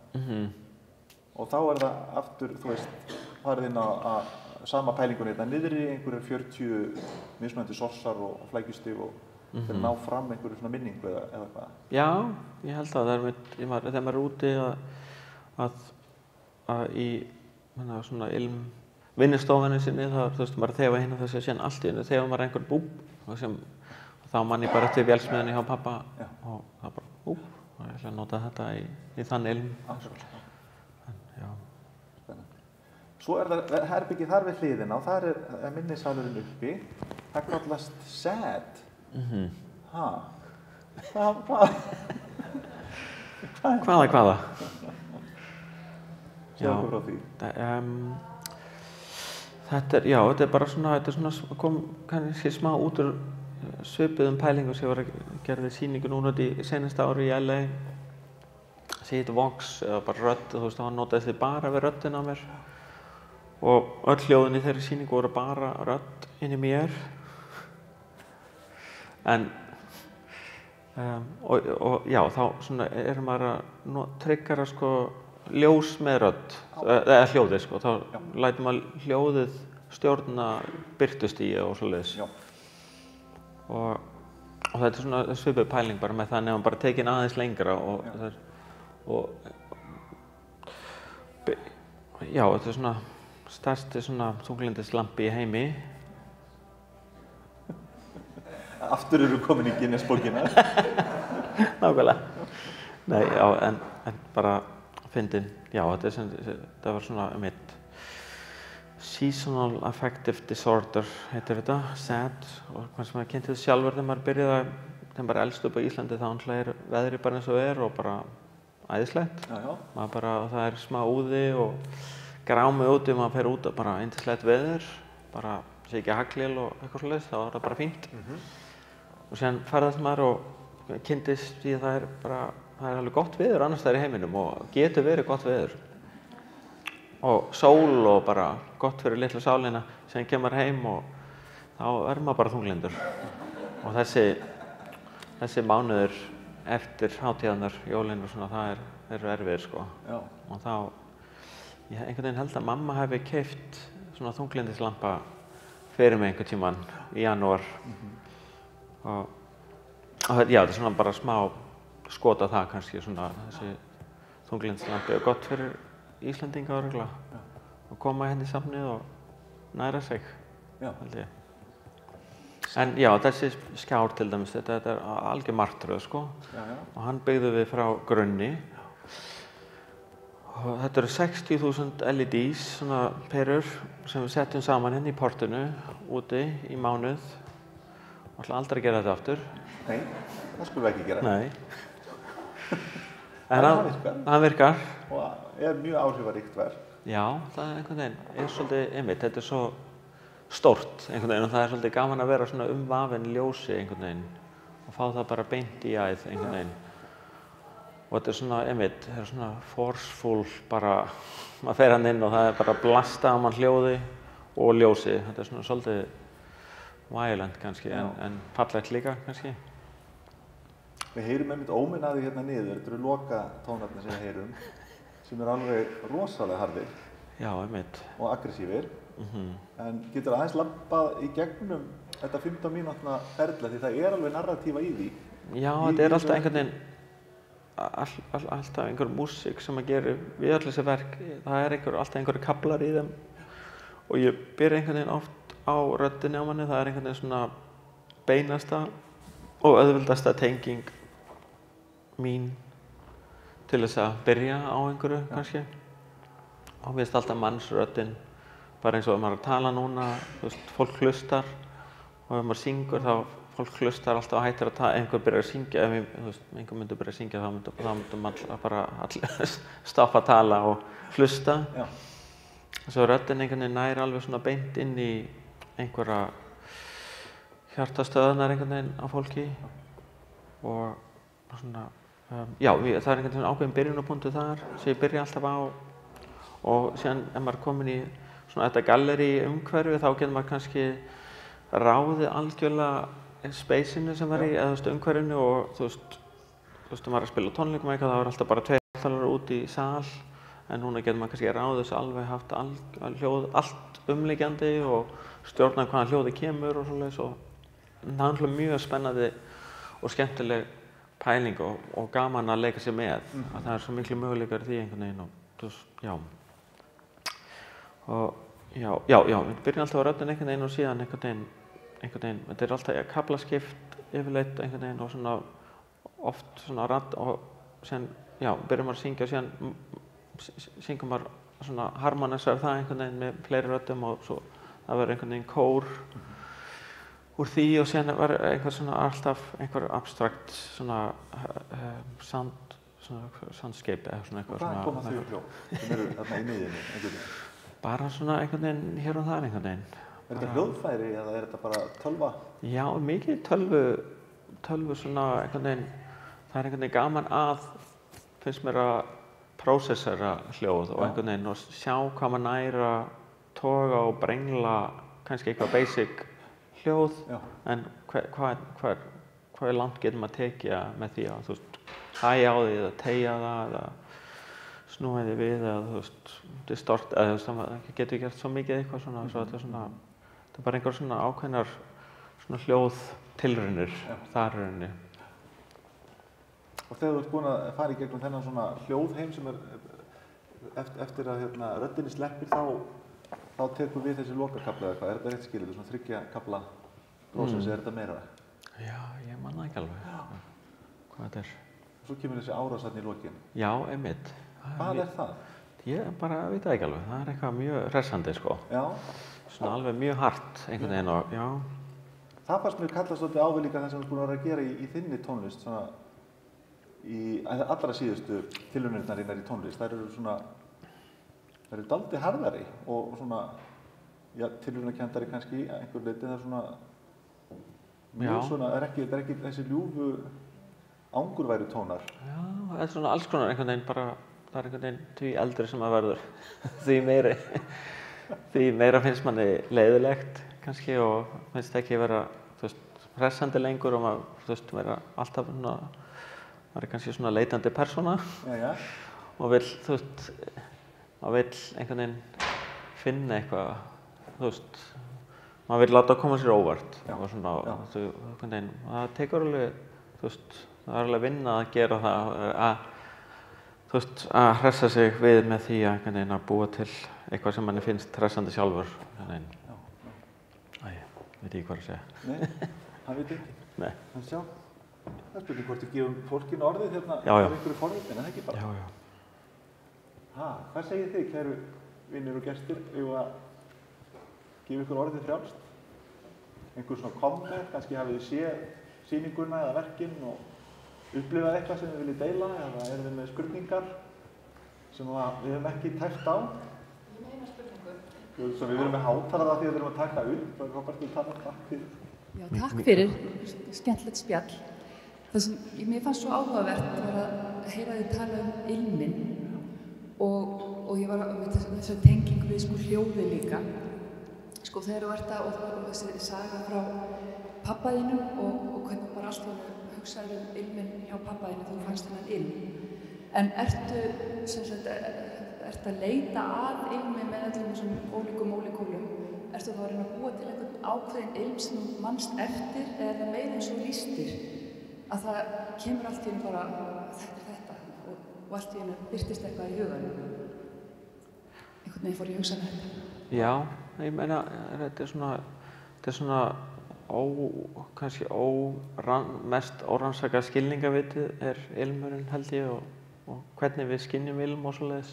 Og þá er það aftur, þú veist, farið inn á sama pælingunni þetta niðri einhverjum 40 mismunandi sorsar og flækjustig og til að ná fram einhverju svona minningu eða hvað? Já, ég held að þegar maður er úti að í svona vinnustofunni sinni þú veist, maður þefa hérna þessi síðan allt í hennu þefa maður einhver búb og þá man ég bara eftir vélsmiðinni hjá pappa og það bara búb og ég ætla að nota þetta í þann ilm. Svo er það herbyggið þar við hliðina og þar er minnissalurinn uppi. Það kallast SAD. Hvaða? Segðu okkur frá því. Þetta bara svona, kom kannski smá út úr svipuðum pælingum sem ég var að gera sýningu núna í seinasta ári í LA. Sem heit Vox, eða bara rödd, þú veist, hann notaði þið bara við röddina á mér. Og öll hljóðin í þeirri sýningu voru bara rödd inn í mér. En þá svona maður að tryggara sko ljós með rödd, eða hljóðið sko, þá lætur maður hljóðið stjórna birtustíi og svoleiðis. Og þetta er svona svipuð pæling bara með það nefnum bara tekin aðeins lengra og þetta er svona stærsti svona þunglyndislampi í heimi. Aftur eru komin í Guinness-bókina. Nákvæmlega. Nei, en bara fyndin, þetta var svona Seasonal Affective Disorder heitir þetta, SAD, og hvað sem maður kynnti þetta sjálfur þegar maður byrjaði þegar maður elst upp á Íslandi þá er veðrið bara eins og og bara æðislegt. Það er smá úði og grámi úti, maður fer út og bara yndislegt veður, bara sé ekki haglél og eitthvað svoleiðis, þá er það bara fínt. Og síðan ferðast maður og kynntist því að það er alveg gott veður annars staðar í heiminum og getur verið gott veður. Og sól og bara gott fyrir litlu sálina, síðan kemur maður heim og þá er maður bara þunglyndur. Og þessi mánuður eftir hátíðarnar, jólin og svona, það eru erfiðir sko. Og þá, ég einhvern veginn held að mamma hefði keypt svona þunglyndislampa fyrir mig einhvern tímann í janúar. Og þetta er svona bara smá skot á það kannski, svona þessi þunglyndislampi er gott fyrir Íslendinga örugglega og koma hérna í safnið og næra sig, held ég. En þessi skjár til dæmis, þetta er algjör martröð sko, og hann byggðum við frá grunni. Og þetta eru 60.000 LEDs, svona perur, sem við setjum saman hérna í portinu, úti í mánuð. Við ætlum aldrei að gera þetta aftur. Nei, það skulum við ekki gera. Nei. En hann virkar. Og er mjög áhrifaríkt verk. Já, það er einhvern veginn, svolítið einmitt, þetta er svo stórt einhvern veginn og það er svolítið gaman að vera svona vafinn ljósi einhvern veginn og fá það bara beint í æð einhvern veginn. Og þetta er svona, einmitt, það er svona forceful bara, maður fer hann inn og það er bara blasta á mann hljóði og ljósi. Þetta er svona svolítið violent kannski, en fallegt líka kannski. Við heyrum einmitt óminn að því hérna niður, þetta eru loka tónarnir sem við heyrum, sem eru alveg rosalega harðir. Já, einmitt. Og aggressífir. En getur aðeins lampað í gegnum þetta 15 mínútna ferla því það er alveg narratífa í því. Já, þetta er alltaf einhvern veginn, alltaf einhver músík sem að gera við öll þessi verk. Það er alltaf einhverju kaflar í þeim og ég byrja einhvern veginn oft á röddinni á manni, það er einhvern veginn svona beinasta og auðveldasta tenging mín til þess að byrja á einhverju kannski. Og mér finnst alltaf mannsröddin, bara eins og ef maður er að tala núna, þú veist, fólk hlustar og ef maður syngur þá fólk hlustar alltaf og hættir að tala, einhver byrjar að syngja, ef einhver myndi byrja að syngja þá myndum maður bara stoppa að tala og hlusta. Svo röddin einhvern veginn nær alveg svona beint inn í einhverja hjartastöðunar einhvern veginn á fólki og svona, það er einhvern veginn ákveðin byrjunarpunktur þar sem ég byrja alltaf á og síðan ef maður er komin í svona þetta gallerí umhverfi þá getur maður kannski ráðið algjörlega spacinu sem var í eða umhverfinu og þú veist, maður er að spila tónleikum eitthvað þá er alltaf bara 2 hátalara úti í sal en núna getur maður kannski ráðið þessu alveg haft hljóð allt umliggjandi og stjórna hvaða hljóði kemur og svoleiðis og það er mjög spennandi og skemmtileg pæling og gaman að leika sér með að það er svo miklu möguleikar í því einhvern veginn og við byrjum alltaf á röddin einhvern veginn og síðan einhvern veginn, þetta er alltaf kaplaskipt yfirleitt einhvern veginn og svona oft svona radd og síðan, byrjum maður að syngja og síðan syngur maður svona harmonisar það einhvern veginn með fleiri röddum og svo það verður einhvern veginn kór úr því og síðan var einhver svona alltaf einhver abstrakt svona soundscape eða svona eitthvað. Og hvaðan koma þau hljóð sem eru þarna í miðjunni einhvern veginn? Bara svona einhvern veginn hér og þar einhvern veginn. Er þetta hljóðfæri eða er þetta bara tölva? Já, mikið tölvu svona einhvern veginn, það er einhvern veginn gaman að, finnst mér að prósessera hljóð og einhvern veginn og sjá hvað maður nær að toga og brengla kannski eitthvað basic hljóð, en hvað langt getur maður tekið með því að, þú veist, hægja á því eða teygja það eða snúa því við eða, þú veist, distort, eða þú veist, það getur gert svo mikið eitthvað svona, svo þetta er svona, þetta er bara einhver svona ákveðnar svona hljóðtilraunir þar í rauninni. Og þegar þú ert búinn að fara í gegnum þennan svona hljóðheim sem er eftir að röddinni sleppir þá tekur við þessi lokakafla eða hvað, er þetta rétt skilið, svona 3 kafla prósessi, er þetta meira? Já, ég man það ekki alveg hvað þetta er. Og svo kemur þessi árás þarna í lokin. Já, einmitt. Hvað er það? Ég bara veit það ekki alveg, það er eitthvað mjög hressandi sko. Já. Svona alveg mjög hart einhvern veginn og, já. Það fannst mér kallast svolítið á við líka það sem þú búin að vera að gera í þinni tónlist, svona í allra síðustu tilraunirnar í tónlist. Þær eru dálítið harðari og svona, já, tilraunakenndari kannski að einhver leyti, það er svona mjög svona, það er ekki þessi ljúfu angurværu tónar. Já, það er svona alls konar einhvern veginn bara, það er einhvern veginn því eldri sem maður verður, því meira finnst manni leiðilegt kannski og finnst ekki vera, þú veist, hressandi lengur og maður, þú veist, vera alltaf svona, maður er kannski svona leitandi persóna og vill, þú veist, maður vill einhvern veginn finna eitthvað, þú veist, maður vill láta koma sér óvart og svona, einhvern veginn, það tekur alveg, þú veist, það er alveg vinna að gera það að, þú veist, að hressa sig við með því að einhvern veginn að búa til eitthvað sem manni finnst hressandi sjálfur, einhvern veginn. Veit ekki hvað að segja. Nei, hann veit ekki. Nei. En sjá, það er spurning hvort þið gefum fólkinu orðið hérna af einhverju forvitin, en það ekki bara. Já. Hvað segir þið, kæru vinnir og gestir, ef að gefa ykkur orðið frjálst? Einhver svona komment, kannski hafið þið séð sýninguna eða verkin og upplifað eitthvað sem þið viljið deila, eða eru þið með spurningar sem við höfum ekki tæft á? Svo við erum með hátalara því að við erum að taka upp. Hvað barstu að tala? Takk fyrir. Já, takk fyrir. Skemmtilegt spjall. Það sem mér fannst svo áhugavert var að heyra þið tala ilminn og ég var með þessari tengingu við sko hljóðið líka. Sko þegar þú ert og þessi saga frá pabbaðinum og hvernig bara alltaf hugsaður ilminn hjá pabbaðinu þú fannst þennan ilm. En ertu að leita að ilmi með öllum þessum ólíkum ólíkólum? Ertu þá að reyna að búa til einhvern ákveðinn ilm sem þú manst eftir eða er það meira eins og lýstir? Að það kemur allt í einu bara þetta og allt í einu birtist eitthvað í huganum? Einhvern veginn fór ég að hugsa þetta. Já, ég meina, þetta er svona kannski mest órannsaka skilningavitið er ilmurinn held ég og hvernig við skynjum ilm og svoleiðis.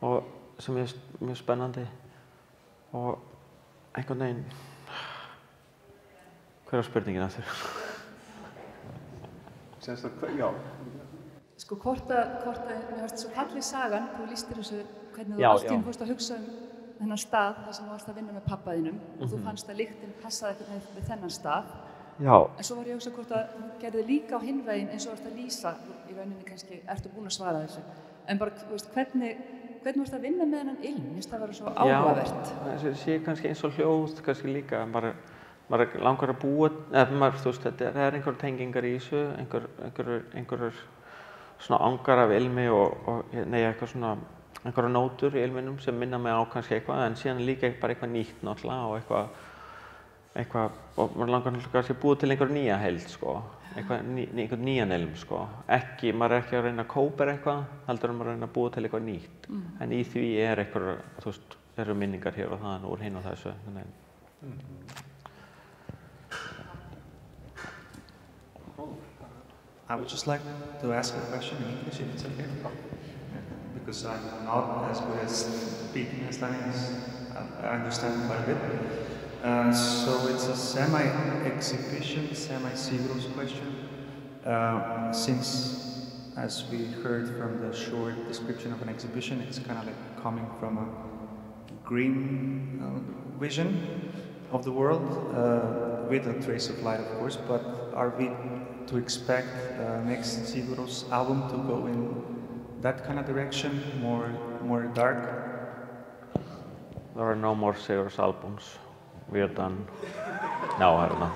Og sem er mjög spennandi og einhvern veginn, hver er spurningin aftur? Já. Sko hvort að, mér varst svo falleg sagan, þú lýstir þessu hvernig þú allt í einu fórst að hugsa þennan stað þar sem þú varst að vinna með pabbaðinum og þú fannst að lyktin passaði eitthvað við þennan stað. Já. En svo var ég að hugsa hvort að þú gerði líka á hinn veginn eins og varst að lýsa, í rauninni kannski ertu búin að svara þessu, en bara, þú veist, hvernig varst að vinna með þennan ilm? Mér finnst það að vera svo áhugavert. Já, það sé kannski eins og hljóð, kannski líka, maður langar að búa, þú veist, það er einhverjar tengingar í þessu, einhverjar svona angar af ilmi og eitthvað svona, einhverjar nótur í ilminum sem minna mig á kannski eitthvað, en síðan líka bara eitthvað nýtt náttúrulega og eitthvað, og maður langar kannski að búa til einhverja nýja heild, sko. Einhvern nýjan ilm, sko. Maður er ekki að reyna að kópera eitthvað, heldur maður að reyna að búa til eitthvað nýtt. En í því einhverjar, þú veist, eru minningar hér og þaðan úr hinn og þessu. I would just like to ask a question in English, if it's okay. Because I'm not as good as speaking as Daniel. I understand quite a bit. So it's a semi-exhibition, semi-Sigurðs question. Since, as we heard from the short description of an exhibition, it's kind of like coming from a green vision of the world, with a trace of light, of course, but are we to expect next Sigurðs album to go in that kind of direction, more dark? There are no more Sigurðs albums. We are done. No, I don't know.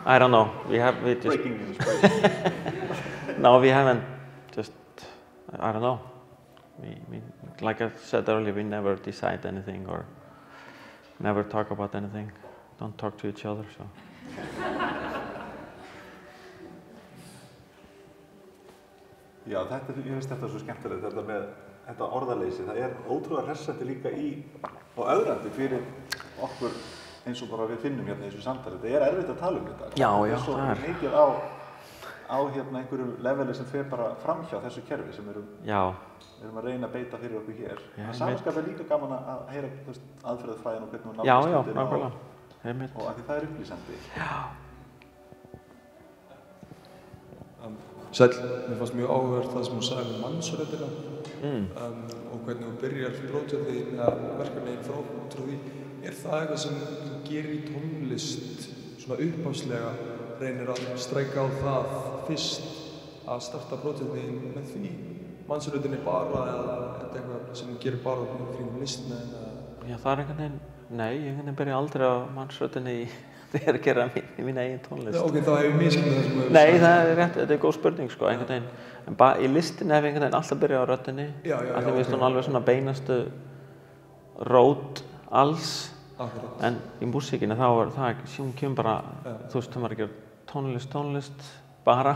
I don't know. We just Breaking news. No, we haven't. Just I don't know. We like I said earlier, we never decide anything or never talk about anything. Don't talk to each other. So. Já, ég finnst þetta svo skemmtilegt, þetta með þetta orðaleysi. Það er ótrúlega hressandi líka og ögrandi fyrir okkur eins og bara við finnum hérna í þessu samtali. Það er erfitt að tala um þetta. Já, það er svo mikið á einhverju leveli sem fer bara framhjá þessu kerfi sem við erum að reyna að beita fyrir okkur hér. Það samanskap er líka gaman að heyra aðferðafræðin og hvernig hún nálgast hlutina og af því það er upplýsandi. Já. Sæll, mér fannst mjög áhugavert það sem hún sagði um mannsröddina og hvernig hún byrjar prófið verkefniðin frá út frá því. Er það eitthvað sem þú gerir í tónlist svona upphafslega, reynir að stræka á það fyrst að starta prófið með því mannsröddinni bara eða er þetta eitthvað sem þú gerir bara kring listina? Já, það er einhvern veginn, nei, ég byrja aldrei á mannsröddinni þegar að gera mína eigin tónlist. Ok, þá hef ég misskilið það sem þú hefur sagt. Nei, það er rétt, þetta er góð spurning sko, einhvern veginn. En í listinni hef ég einhvern veginn alltaf byrjað á röddinni. Af því mér finnst hún alveg svona beinastu rót alls. Akkurat. En í músíkinni þá er það, hún kemur bara, þú veist, þegar maður gerir tónlist bara,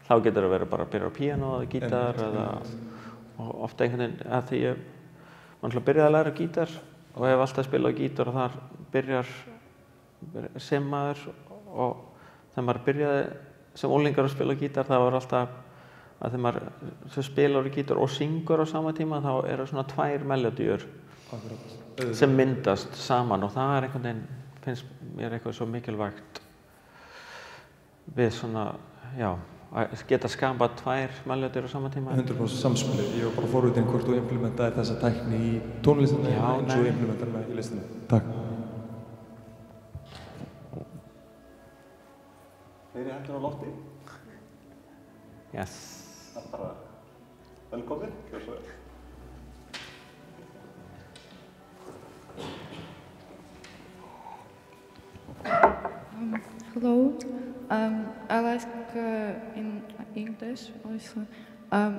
þá getur það verið bara að byrja á píanó eða gítar og ofta einhvern veginn, að því ég byrjaði að læra gítar og hef alltaf spilað á gítar og þar byrjar sem maður og þegar maður byrjaði sem unglingar að spila gítar það var alltaf að þegar maður spilar gítar og syngur á sama tíma þá eru svona tvær melodíur sem myndast saman og það er einhvern veginn, finnst mér eitthvað svo mikilvægt við svona, já, að geta skapað tvær melodíur á sama tíma. 100% samspili. Ég var bara forvitin hvort þú implementaði þessa tækni í tónlistinni eins og þú implementaði með í listinni. Takk. Fleiri hendur á lofti? Yes. Það er bara velkomin. Hello. I'll ask in English also.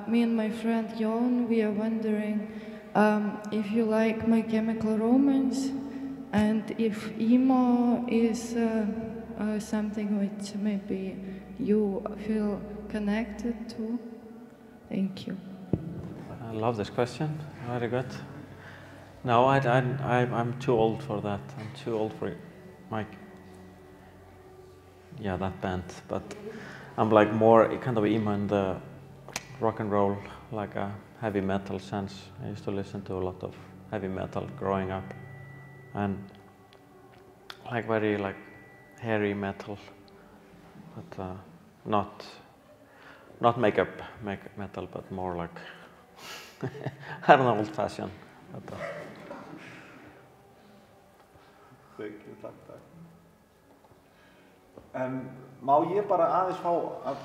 Me and my friend Jon, we are wondering if you like My Chemical Romance and if emo is something which maybe you feel connected to. Thank you. I love this question. Very good. No, I'm too old for that. I'm too old for that band. But I'm like more kind of emo in the rock and roll, like a heavy metal sense. I used to listen to a lot of heavy metal growing up, and like very like hairy metal, but not makeup metal, but more like I don't know, old-fashioned. Takk. Má ég bara aðeins fá að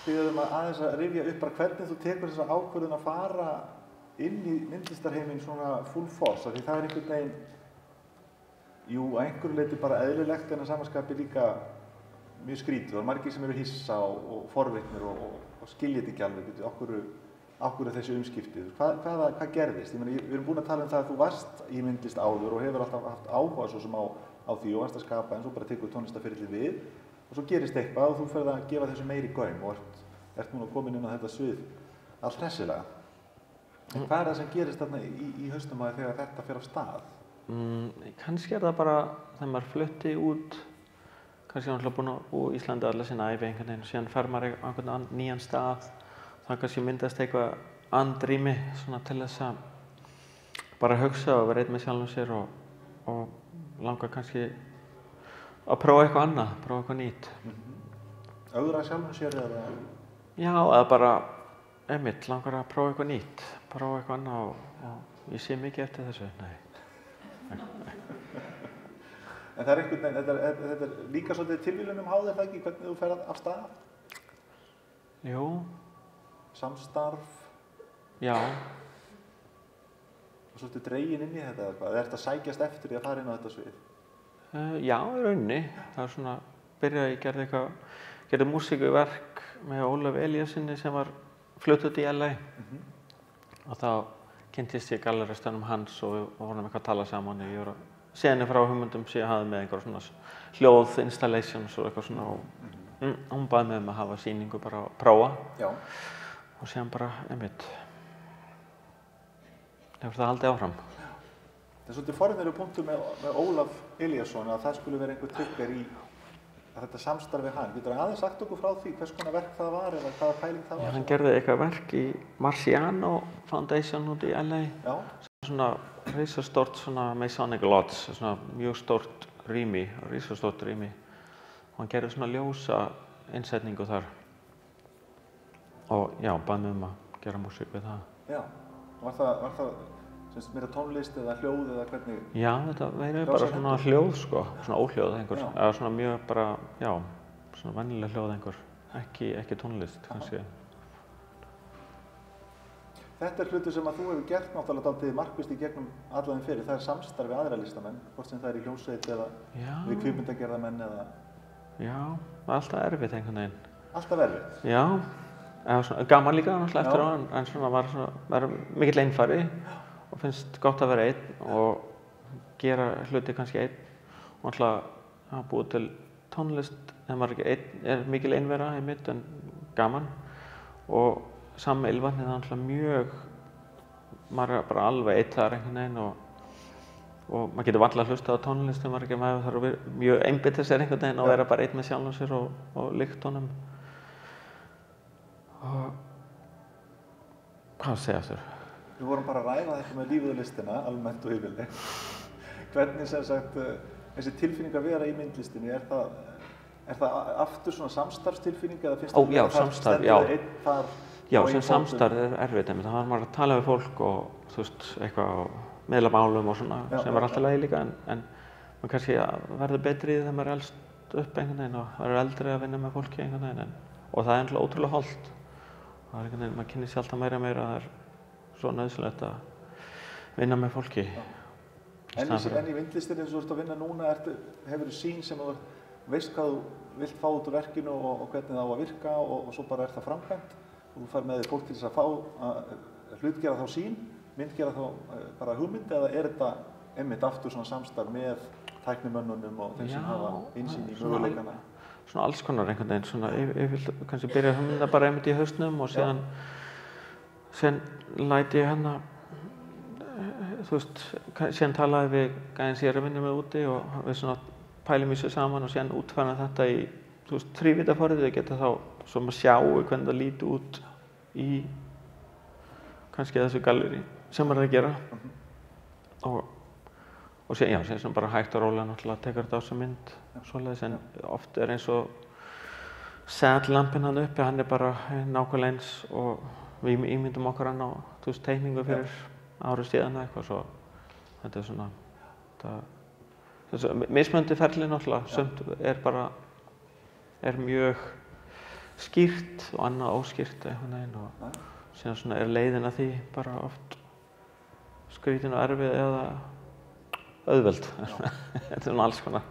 biðja aðeins að rifja upp bara hvernig þú tekur þessa ákvörðun að fara inn í myndlistarheiminn svona full force, af því það er einhvern veginn, jú, að einhverju leyti bara eðlilegt en að samanskapi líka mjög skrítið. Það er margir sem eru hissa og forvitnir og skilja þetta ekki alveg, okkur er þessi umskiptið. Hvað gerðist? Ég meina, við erum búin að tala um það að þú varst í myndlist áður og hefur alltaf haft áhuga svo sem á því og varst að skapa en svo bara tekur tónlistarferillið við og svo gerist eitthvað og þú ferð að gefa þessu meiri gaum og ert núna komin inn á þetta svið allt hressilega. En hvað er það sem gerist þarna í haustum á þér þegar þetta fer af stað? Kannski er það bara þegar maður flutti út, kannski náttúrulega búinn á Íslandi alla sína ævi einhvern veginn og síðan fer maður á einhvern nýjan stað. Það kannski myndast eitthvað andrými svona til þess að bara hugsa og vera einn með sjálfum sér og langar kannski að prófa eitthvað annað, prófa eitthvað nýtt. Ögra sjálfum sér eða? Já, eða bara, einmitt, langar að prófa eitthvað nýtt, prófa eitthvað annað og ég sé mikið eftir þessu, nei. En það einhvern veginn, þetta líka svolítið tilvílunum háð, það ekki, hvernig þú ferð af stað? Jú. Samstarf? Já. Og svolítið dregin inn í þetta eða hvað? Ertu að sækjast eftir því að fara inn á þetta svið? Já, í rauninni. Það svona, ég gerði músíkuverk með Ólaf Elíasinni sem var flutt út í LA. Og þá kynntist ég galleristunum hans og við vorum eitthvað að tala saman. Ég var að segja henni frá hugmyndum sem ég hafði með einhver svona hljóð installations og eitthvað svona og hún baði mig að hafa sýningu bara að prófa. Já. Og síðan bara, einmitt, hefur það haldið áfram. Það er svolítið forvitnilegur punktur með Ólaf Elíasson að það skulle vera einhver trigger í að þetta samstarf við hann. Getur aðeins sagt okkur frá því hvers konar verk það var eða hvaða pæling það var? Já, hann gerði eitthvað verk í Marciano Foundation út í LA. Já. Svona risastórt svona Masonic Lodge, svona mjög stórt rými, risastórt rými. Og hann gerði svona ljósa innsetningu þar. Og já, bað mig að gera músík við það. Já. Var það meira tónlist eða hljóð eða hvernig? Já, þetta verið bara svona hljóð sko, svona óhljóð einhver. Eða svona mjög bara, já, svona venjuleg hljóð einhver. Ekki tónlist, kannski. Þetta er hlutur sem að þú hefur gert náttúrulega dálítið markvisst í gegnum allan fyrir. Það er samstarf við aðra listamenn, hvort sem það er í hljómsveit eða við kvikmyndagerðarmenn eða... Já, alltaf erfitt einhvern veginn. Alltaf erfitt? Já, eða svona gaman líka náttúrulega eftir á, en svona var mikill einfari og finnst gott að vera einn og gera hluti kannski einn og náttúrulega að búa til tónlist ef maður ekki einn, er mikil einvera einmitt en gaman og saman með Ylvatni það er náttúrulega mjög, maður er bara alveg einn þar einhvern veginn og maður getur varla að hlusta á tónlist ef maður ekki þarf að vera mjög einbeita sér einhvern veginn og vera bara einn með sjálfum sér og lyktunum. Og hvað segja þér? Við vorum bara að ræða þetta með lífið og listina, almennt og yfirleitt. Hvernig sem sagt, þessi tilfinning að vera í myndlistinni, er það aftur svona samstarfstilfinning eða finnst já, samstarf, já. Einn þar já, sem samstarf er erfitt einmitt. Það var maður að tala við fólk og þú veist, eitthvað á miðlamálum og svona sem var alltaf í lagi líka en maður kannski verður betri í því þegar maður er elst upp einhvern veginn og verður eldri að vinna með fólki einhvern veginn og það er náttúrulega ótrúlega hollt. Það er einhvern veginn, maður kynnir sér alltaf meira að það er svo nauðsynlegt að vinna með fólki. En í myndlistinni eins og þú ert að vinna núna, hefur þú sýn sem þú veist hvað þú vilt fá út úr verkinu og hvernig það á að virka og svo bara er það framkvæmt og þú fær með þér fólk til þess að hlutgera þá sýn, myndgera þá bara hugmynd eða er þetta einmitt aftur svona samstarf með tæknimönnunum og þeim sem hafa innsýn í möguleikana? Svona alls konar einhvern veginn, svona ég vil kannski byrja hugmynda bara einmitt í hausnum og síðan læti ég hérna, þú veist, síðan talaði við gæðin sem ég er að vinna með úti og við svona pælum í sig saman og síðan útfæra þetta í, þú veist, þrívíddarforrið við geta þá svo maður sjáu hvernig það líti út í kannski þessu galleri sem maður er að gera og síðan, já, síðan bara hægt og rólega náttúrulega tekur þetta á þessa mynd svoleiðis en oft er eins og setlampinn hann uppi, hann er bara nákvæmlega eins og við ímyndum okkur hann á, þú veist, teikningu fyrir ári síðan eða eitthvað svo þetta er svona þessu mismunandi ferli náttúrulega, sumt er mjög skýrt og annað óskýrt einhvern veginn og síðan svona er leiðin að því bara oft skrítin og erfið eða auðveld. Þetta er svona alls konar.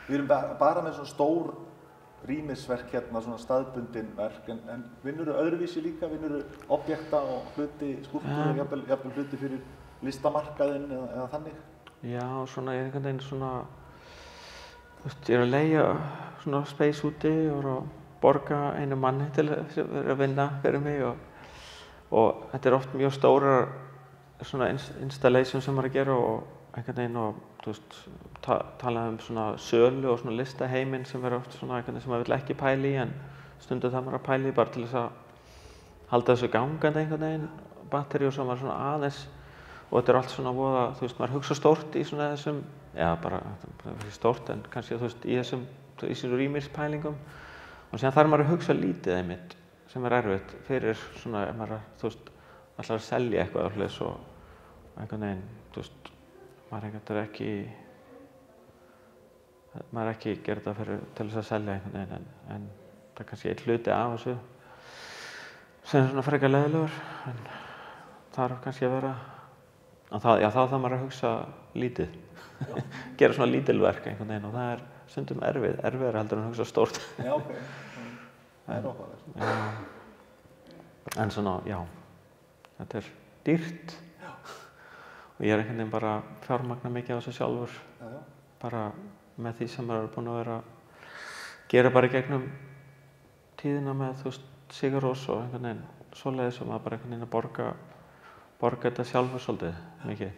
Við erum bara með svona stór rýmisverk hérna, svona staðbundin verk, en vinnurðu öðruvísi líka? Vinnurðu objekta og hluti, skúlptúr og jafnvel hluti fyrir listamarkaðinn eða þannig? Já, svona ég er einhvern veginn svona, þú veist, ég er að leigja svona space úti og er að borga einu manni til að vinna fyrir mig og þetta er oft mjög stórar svona installation sem maður er að gera og einhvern veginn og þú veist, tala svona sölu og svona listaheiminn sem verður oft svona einhvern veginn sem maður vill ekki pæla í en stundum það maður að pæla í bara til þess að halda þessu gangandi einhvern veginn, batteri og svo maður svona aðeins og þetta er allt svona voða, þú veist, maður hugsa stórt í svona þessum eða bara stórt en kannski þú veist í þessum rýmispælingum og síðan þarf maður að hugsa lítið einmitt sem erfitt fyrir svona ef maður þú veist ætlar að selja eitthvað af hlutis og einhvern veginn þú veist maður er ekki gera þetta til þess að selja einhvern veginn en það er kannski einn hluti af þessu sem er svona frekar leiðilegur en það er kannski að vera þá þarf maður að hugsa lítið gera svona lítilverk einhvern veginn og það er stundum erfiðara heldur en að hugsa stórt. Já, ok. Það er áhugavert. En svona, já, þetta er dýrt og ég er einhvern veginn bara að fjármagna mikið á þessu sjálfur bara með því sem maður er búinn að vera að gera bara í gegnum tíðina með þú veist sigur-rós og einhvern veginn svoleiðis og maður bara einhvern veginn að borga þetta sjálfur svolítið mikið.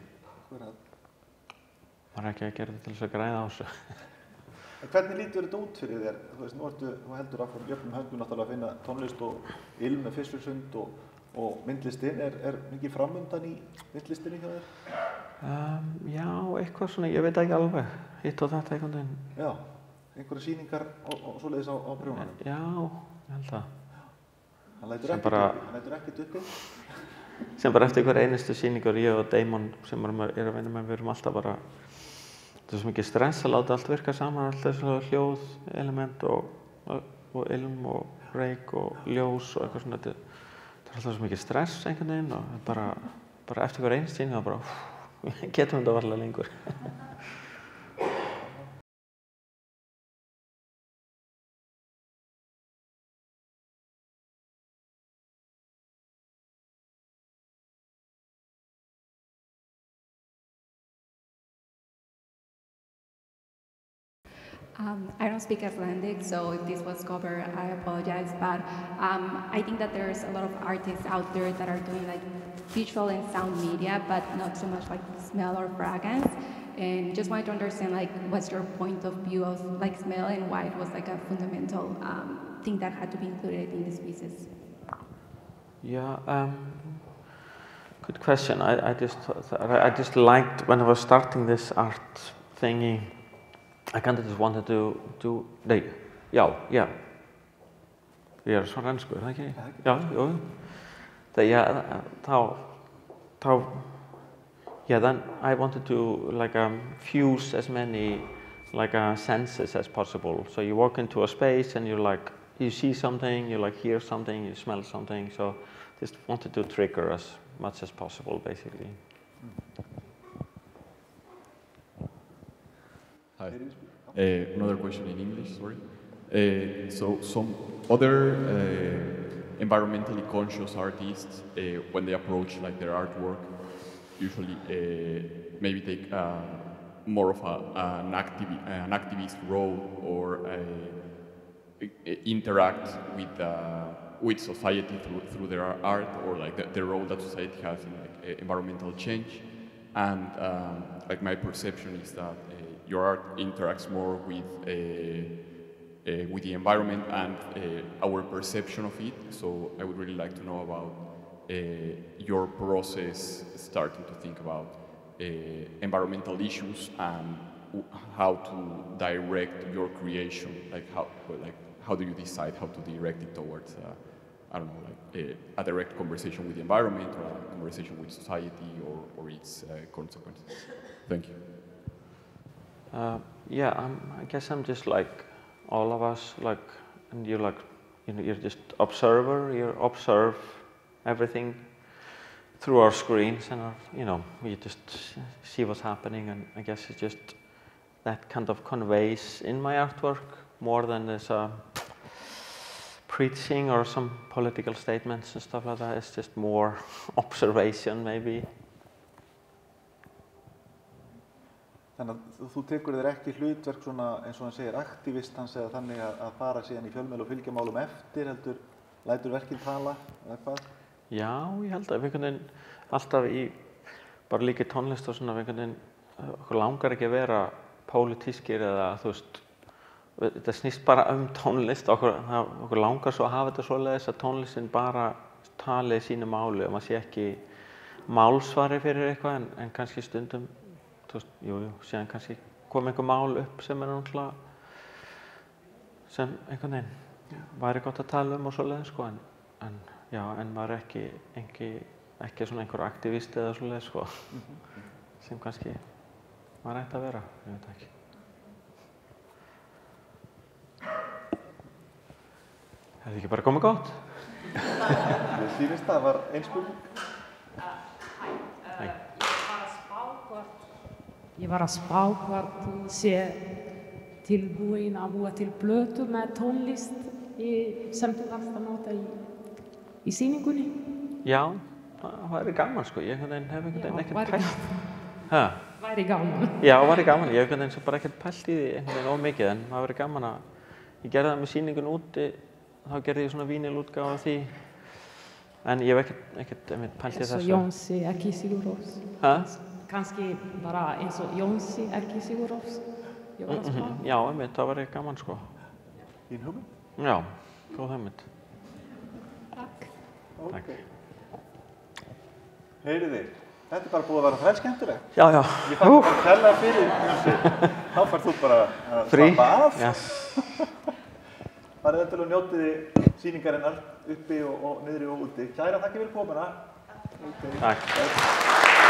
Maður er ekki að gera þetta til þess að græða á þessu. Hvernig lítur þetta út fyrir þér? Þú veist, þú heldur áfram jöfnum höndum náttúrulega að finna tónlist og ilm með Fissursund og myndlistin. Er mikið framundan í myndlistinni hjá þér? Já, eitthvað svona, ég veit ekki alveg. Hitt og þetta einhvern veginn. Já, einhverja sýningar og svoleiðis á prjónanum? Já, ég held það. Hann lætur ekkert uppi? Sem bara eftir hver einustu sýningur, ég og Damon sem er að vinna með, við erum alltaf bara það er svo mikið stress að láta allt virka saman, allt þessu hljóð, element og ilm og reik og ljós og eitthvað svona, þetta er alltaf svo mikið stress einhvern veginn og bara eftir hver einustu sýning þá bara getum þetta varlega lengur. I don't speak Icelandic, so if this was covered, I apologize. But I think that there's a lot of artists out there that are doing like visual and sound media, but not so much like smell or fragrance. And just wanted to understand like what's your point of view of like smell and why it was like a fundamental thing that had to be included in these pieces. Yeah, good question. I just liked when I was starting this art thingy. I kind of just wanted to do, nei, já, ég svo rensku, er það ekki? Já, jú. Then I wanted to like fuse as many like senses as possible. So you walk into a space and you see something, you like hear something, you smell something. So just wanted to trigger as much as possible, basically. Hi. Another question in English, sorry. So some other environmentally conscious artists, when they approach like their artwork, usually maybe take more of an activist role or interact with society through their art, or like the role that society has in like environmental change. And like my perception is that your art interacts more with the environment and our perception of it. So I would really like to know about your process starting to think about environmental issues and how to direct your creation. Like how do you decide how to direct it towards I don't know, like a direct conversation with the environment or a conversation with society or its consequences. Thank you. Yeah, I guess I'm just like all of us, and you're you're just observer. You observe everything through our screens, and we just see what's happening. And I guess it's just that kind of conveys in my artwork more than this preaching or some political statements and stuff like that. It's just more observation, maybe. Þannig að þú tekur þér ekki hlutverk svona eins og hann segir aktivistans eða þannig að fara síðan í fjölmiðla og fylgja málum eftir, heldur lætur verkin tala eða hvað? Já, ég held að við einhvern veginn alltaf bara líka í tónlist og svona við einhvern veginn okkur langar ekki að vera pólitískir eða þú veist, þetta snýst bara tónlist, okkur langar svo að hafa þetta svoleiðis að tónlistin bara tali sínu máli og maður sé ekki málsvari fyrir eitthvað en kannski stundum þú veist, jú, síðan kannski kom einhver mál upp sem náttúrulega sem einhvern veginn væri gott að tala og svoleiðis sko en maður er ekki svona einhver aktivisti eða svoleiðis sko sem kannski maður ætti að vera, ég veit ekki. Hefði ekki bara komið gott? Ég sýnist það var ein spurning. Ég var að spá hvort þú sé tilbúin að búa til plötu með tónlist sem þú varst að nota í sýningunni. Já, það væri gaman sko, ég hef einhvern veginn ekkert pælt. Væri gaman? Já, væri gaman, ég hef einhvern veginn bara ekkert pælt í því einhvern veginn ómikið en það væri gaman ég gerði það með sýningun úti, þá gerði ég svona vínilútgáfu af því en ég hef ekkert pælt í þessu. Eins og Jónsi, ekki Sigurrós. Kannski bara eins og Jónsi, ekki Sigurrós. Já, það væri gaman sko. Þín hugmynd? Já, góð hugmynd. Takk. Takk. Heyriði, þetta er bara búið að vera þrælskemmtilegt. Já. Ég þakka bara kærlega fyrir, Jónsi. Þá færð þú bara að slappa af. Yes. Farið til og njótiði sýningarinnar uppi og niðri og úti. Kæra, þakki fyrir komuna. Takk.